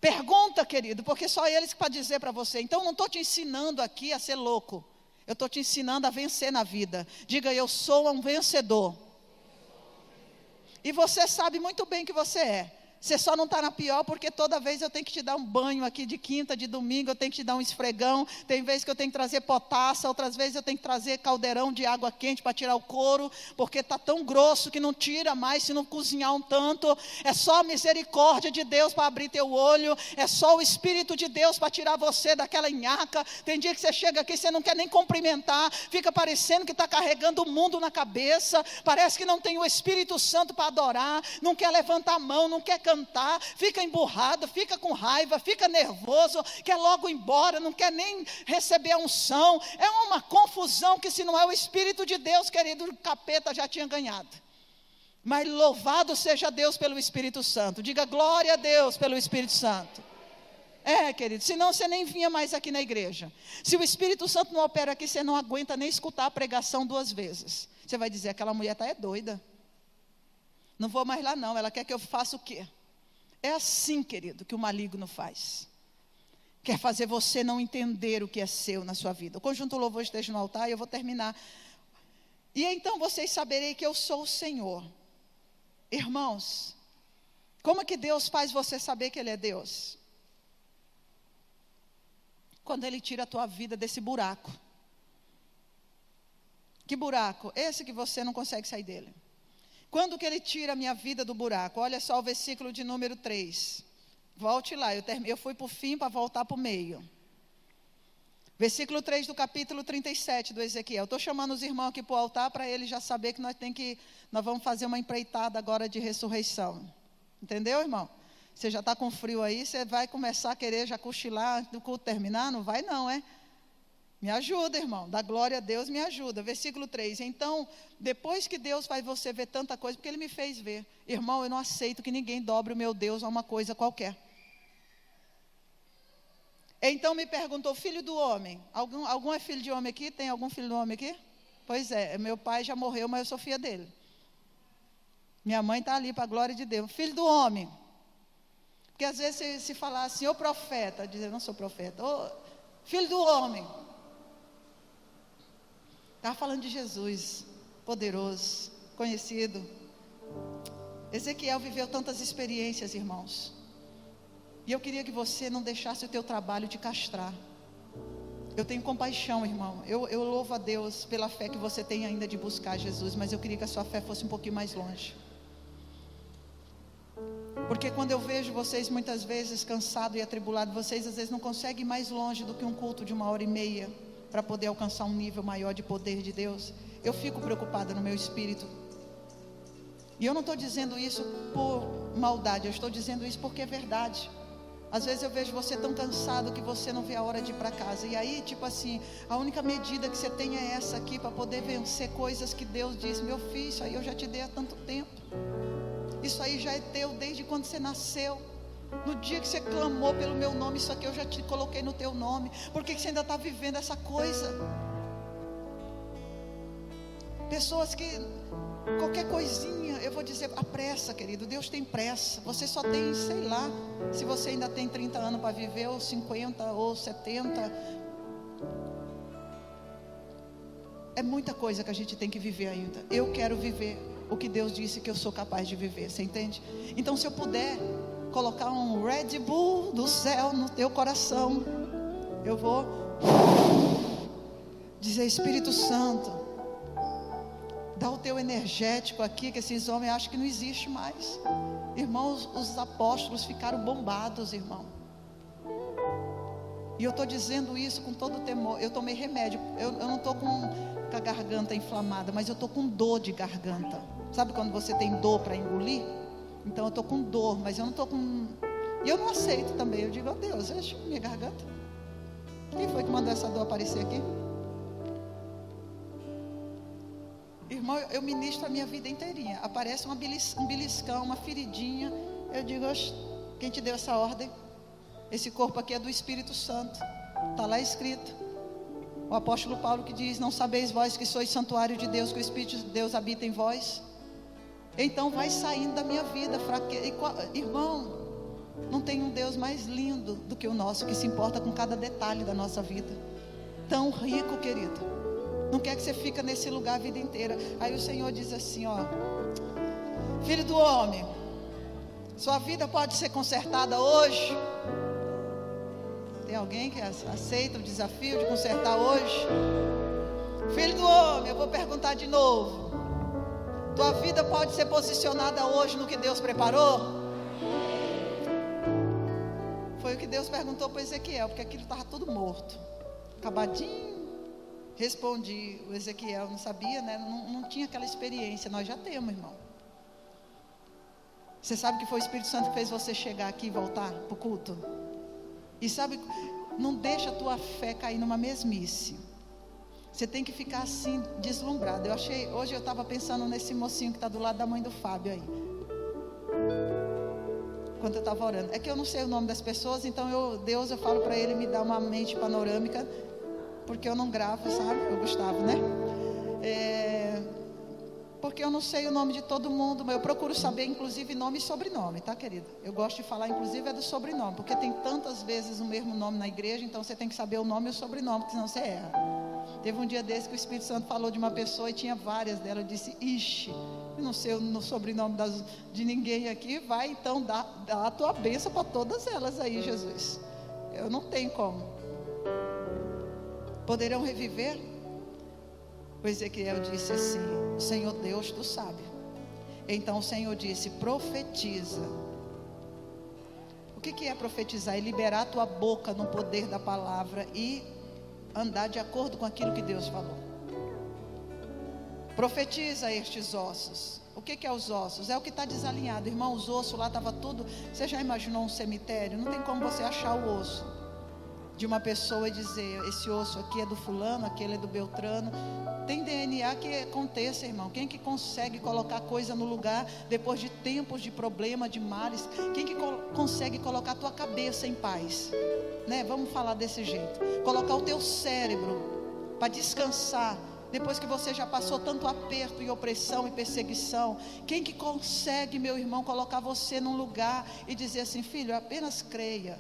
Pergunta, querido, porque só eles que podem dizer para você. Então, eu não estou te ensinando aqui a ser louco. Eu estou te ensinando a vencer na vida. Diga, eu sou um vencedor. E você sabe muito bem que você é. Você só não está na pior porque toda vez eu tenho que te dar um banho aqui de quinta, de domingo, eu tenho que te dar um esfregão. Tem vezes que eu tenho que trazer potassa, outras vezes eu tenho que trazer caldeirão de água quente para tirar o couro, porque está tão grosso que não tira mais se não cozinhar um tanto. É só a misericórdia de Deus para abrir teu olho, é só o Espírito de Deus para tirar você daquela nhaca. Tem dia que você chega aqui e você não quer nem cumprimentar, fica parecendo que está carregando o mundo na cabeça, parece que não tem o Espírito Santo para adorar, não quer levantar a mão, não quer cantar, fica emburrado, fica com raiva, fica nervoso, quer logo ir embora, não quer nem receber a unção. É uma confusão que, se não é o Espírito de Deus, querido, o capeta já tinha ganhado. Mas louvado seja Deus pelo Espírito Santo. Diga glória a Deus pelo Espírito Santo. Querido, senão você nem vinha mais aqui na igreja. Se o Espírito Santo não opera aqui, você não aguenta nem escutar a pregação 2 vezes. Você vai dizer, aquela mulher está doida. Não vou mais lá não, ela quer que eu faça o quê? É assim, querido, que o maligno faz. Quer fazer você não entender o que é seu na sua vida. O conjunto louvor esteja no altar e eu vou terminar. E então vocês saberei que eu sou o Senhor. Irmãos, como é que Deus faz você saber que Ele é Deus? Quando Ele tira a tua vida desse buraco. Que buraco? Esse que você não consegue sair dele. Quando que Ele tira a minha vida do buraco? Olha só o versículo de número 3. Volte lá, eu fui para o fim para voltar para o meio. Versículo 3 do capítulo 37 do Ezequiel. Estou chamando os irmãos aqui para o altar para eles já saber que nós vamos fazer uma empreitada agora de ressurreição. Entendeu, irmão? Você já está com frio aí, você vai começar a querer já cochilar antes do culto terminar? Não vai não, Me ajuda, irmão, dá glória a Deus, me ajuda. Versículo 3, então, depois que Deus faz você ver tanta coisa, porque Ele me fez ver. Irmão, eu não aceito que ninguém dobre o meu Deus a uma coisa qualquer. Então me perguntou, filho do homem, algum é filho de homem aqui? Tem algum filho do homem aqui? Pois é, meu pai já morreu, mas eu sou filha dele. Minha mãe está ali para a glória de Deus. Filho do homem. Porque às vezes se falar assim, ô profeta, dizer, eu não sou profeta, ô filho do homem. Estava falando de Jesus, poderoso, conhecido. Ezequiel viveu tantas experiências, irmãos. E eu queria que você não deixasse o teu trabalho te castrar. Eu tenho compaixão, irmão. Eu louvo a Deus pela fé que você tem ainda de buscar Jesus, mas eu queria que a sua fé fosse um pouquinho mais longe. Porque quando eu vejo vocês muitas vezes cansados e atribulados, vocês às vezes não conseguem ir mais longe do que um culto de 1h30, para poder alcançar um nível maior de poder de Deus. Eu fico preocupada no meu espírito. E eu não estou dizendo isso por maldade, eu estou dizendo isso porque é verdade. Às vezes eu vejo você tão cansado que você não vê a hora de ir para casa. E aí, tipo assim, a única medida que você tem é essa aqui, para poder vencer coisas que Deus diz, meu filho, isso aí eu já te dei há tanto tempo. Isso aí já é teu desde quando você nasceu. No dia que você clamou pelo meu nome, isso aqui eu já te coloquei no teu nome. Por que você ainda está vivendo essa coisa? Pessoas que, qualquer coisinha, eu vou dizer, a pressa, querido, Deus tem pressa. Você só tem, sei lá, se você ainda tem 30 anos para viver, ou 50, ou 70. É muita coisa que a gente tem que viver ainda. Eu quero viver o que Deus disse que eu sou capaz de viver, você entende? Então, se eu puder colocar um Red Bull do céu no teu coração, eu vou dizer, Espírito Santo, dá o teu energético aqui, que esses homens acham que não existe mais. Irmãos, os apóstolos ficaram bombados, irmão. E eu estou dizendo isso com todo temor. Eu tomei remédio, eu não estou com a garganta inflamada, mas eu estou com dor de garganta. Sabe quando você tem dor para engolir? Então eu estou com dor, mas eu não estou com... E eu não aceito também. Eu digo, ó Deus, deixa minha garganta. Quem foi que mandou essa dor aparecer aqui? Irmão, eu ministro a minha vida inteirinha. Aparece um beliscão, uma feridinha. Eu digo, quem te deu essa ordem? Esse corpo aqui é do Espírito Santo. Está lá escrito. O apóstolo Paulo que diz, não sabeis vós que sois santuário de Deus, que o Espírito de Deus habita em vós? Então vai saindo da minha vida, irmão, não tem um Deus mais lindo do que o nosso, que se importa com cada detalhe da nossa vida. tão rico, querido. Não quer que você fique nesse lugar a vida inteira. Aí o Senhor diz assim, ó: filho do homem, sua vida pode ser consertada hoje. Tem alguém que aceita o desafio de consertar hoje? Filho do homem, eu vou perguntar de novo. Tua vida pode ser posicionada hoje no que Deus preparou? Foi o que Deus perguntou para Ezequiel, porque aquilo estava tudo morto, acabadinho. Respondi. O Ezequiel não sabia, né? Não tinha aquela experiência. Nós já temos, irmão. Você sabe que foi o Espírito Santo que fez você chegar aqui e voltar para o culto? E sabe, não deixa a tua fé cair numa mesmice. Você tem que ficar assim, deslumbrado. Hoje eu estava pensando nesse mocinho que está do lado da mãe do Fábio aí. Quando eu estava orando. É que eu não sei o nome das pessoas, então Deus, eu falo para ele me dar uma mente panorâmica, porque eu não gravo, sabe? O Gustavo, né? Porque eu não sei o nome de todo mundo, mas eu procuro saber, inclusive, nome e sobrenome, tá, querida? Eu gosto de falar, inclusive, do sobrenome, porque tem tantas vezes o mesmo nome na igreja, então você tem que saber o nome e o sobrenome, porque senão você erra. Teve um dia desse que o Espírito Santo falou de uma pessoa e tinha várias dela. Eu disse, ixi, eu não sei o sobrenome de ninguém aqui, vai então dar a tua bênção para todas elas aí, Jesus. Eu não tenho como. Poderão reviver? O Ezequiel disse assim: Senhor Deus, tu sabe. Então o Senhor disse: profetiza. O que é profetizar? É liberar a tua boca no poder da palavra e andar de acordo com aquilo que Deus falou. Profetiza estes ossos. O que é os ossos? É o que está desalinhado, irmão. Os ossos lá estava tudo. Você já imaginou um cemitério? Não tem como você achar o osso de uma pessoa e dizer: esse osso aqui é do fulano, aquele é do beltrano. Tem DNA que aconteça, irmão. Quem que consegue colocar coisa no lugar depois de tempos de problema, de males? Quem que consegue colocar a tua cabeça em paz, né? Vamos falar desse jeito. Colocar o teu cérebro para descansar depois que você já passou tanto aperto e opressão e perseguição. Quem que consegue, meu irmão, colocar você num lugar e dizer assim: filho, apenas creia.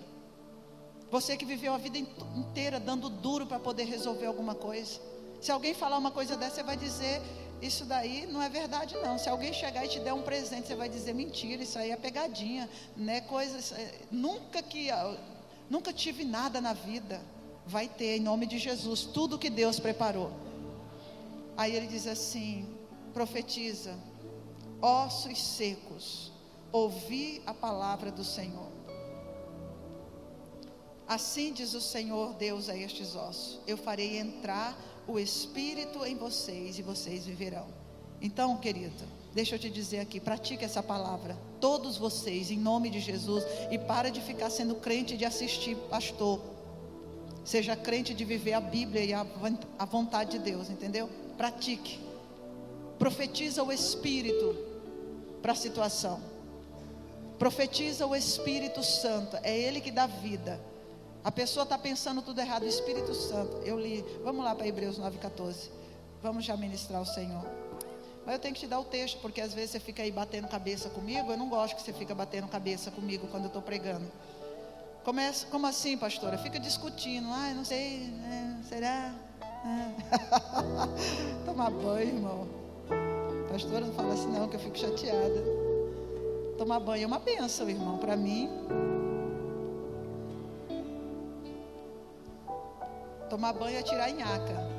Você que viveu a vida inteira dando duro para poder resolver alguma coisa. Se alguém falar uma coisa dessa, você vai dizer: isso daí não é verdade não. Se alguém chegar e te der um presente, você vai dizer: mentira, isso aí é pegadinha, né? Coisas, nunca tive nada na vida. Vai ter, em nome de Jesus, tudo que Deus preparou. Aí ele diz assim: profetiza, ossos secos, ouvi a palavra do Senhor. Assim diz o Senhor Deus a estes ossos: eu farei entrar o Espírito em vocês e vocês viverão. Então, querido, deixa eu te dizer aqui, pratique essa palavra, todos vocês, em nome de Jesus. E para de ficar sendo crente de assistir pastor. Seja crente de viver a Bíblia e a vontade de Deus, entendeu? Pratique. Profetiza o Espírito para a situação. Profetiza o Espírito Santo, é Ele que dá vida. A pessoa está pensando tudo errado. O Espírito Santo, eu li, vamos lá para Hebreus 9,14. Vamos já ministrar o Senhor. Mas eu tenho que te dar o texto, porque às vezes você fica aí batendo cabeça comigo. Eu não gosto que você fica batendo cabeça comigo quando eu estou pregando. Como assim, pastora? Fica discutindo. Não sei, será? Tomar banho, irmão. Pastora, não fala assim não, que eu fico chateada. Tomar banho é uma bênção, irmão, para mim. Tomar banho é tirar a nhaca.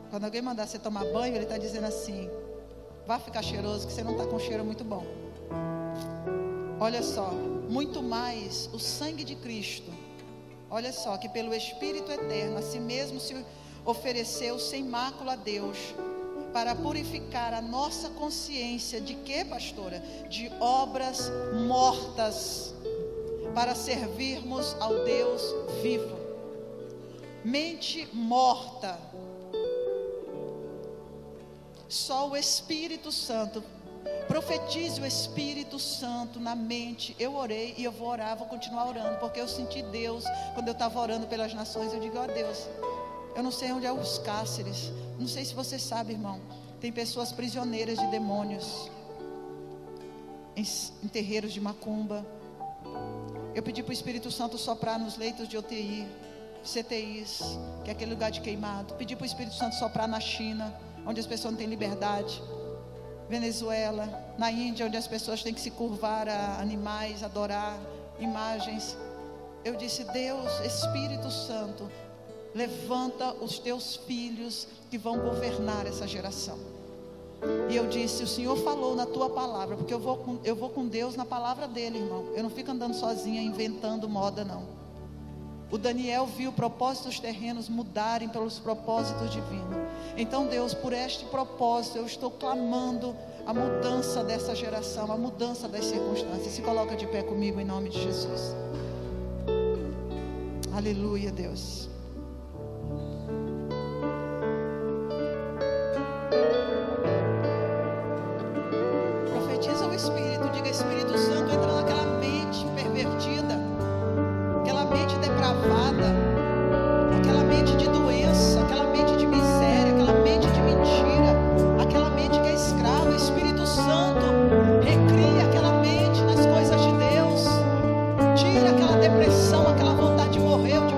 Quando alguém mandar você tomar banho, ele está dizendo assim: vai ficar cheiroso, que você não está com cheiro muito bom. Olha só, muito mais o sangue de Cristo. Olha só, que pelo Espírito eterno, a si mesmo se ofereceu sem mácula a Deus, para purificar a nossa consciência de quê, pastora? De obras mortas, para servirmos ao Deus vivo. Mente morta. Só o Espírito Santo. Profetize o Espírito Santo na mente. Eu orei e eu vou orar, vou continuar orando, porque eu senti Deus quando eu estava orando pelas nações. Eu digo: ó Deus, eu não sei onde é os cárceres. Não sei se você sabe, irmão, tem pessoas prisioneiras de demônios em terreiros de macumba. Eu pedi para o Espírito Santo soprar nos leitos de UTI. CTIs, que é aquele lugar de queimado. Pedir para o Espírito Santo soprar na China, onde as pessoas não têm liberdade. Venezuela, na Índia, onde as pessoas têm que se curvar a animais, adorar imagens. Eu disse: Deus, Espírito Santo, levanta os teus filhos que vão governar essa geração. E eu disse: o Senhor falou na tua palavra, porque eu vou com Deus na palavra dele, irmão. Eu não fico andando sozinha inventando moda, não. O Daniel viu propósitos terrenos mudarem pelos propósitos divinos. Então, Deus, por este propósito, eu estou clamando a mudança dessa geração, a mudança das circunstâncias. Se coloca de pé comigo em nome de Jesus. Aleluia, Deus. Profetiza o Espírito, diga: Espírito Santo, entra naquela mente pervertida, aquela mente depravada, aquela mente de doença, aquela mente de miséria, aquela mente de mentira, aquela mente que é escrava. Espírito Santo, recria aquela mente nas coisas de Deus, tira aquela depressão, aquela vontade de morrer ou de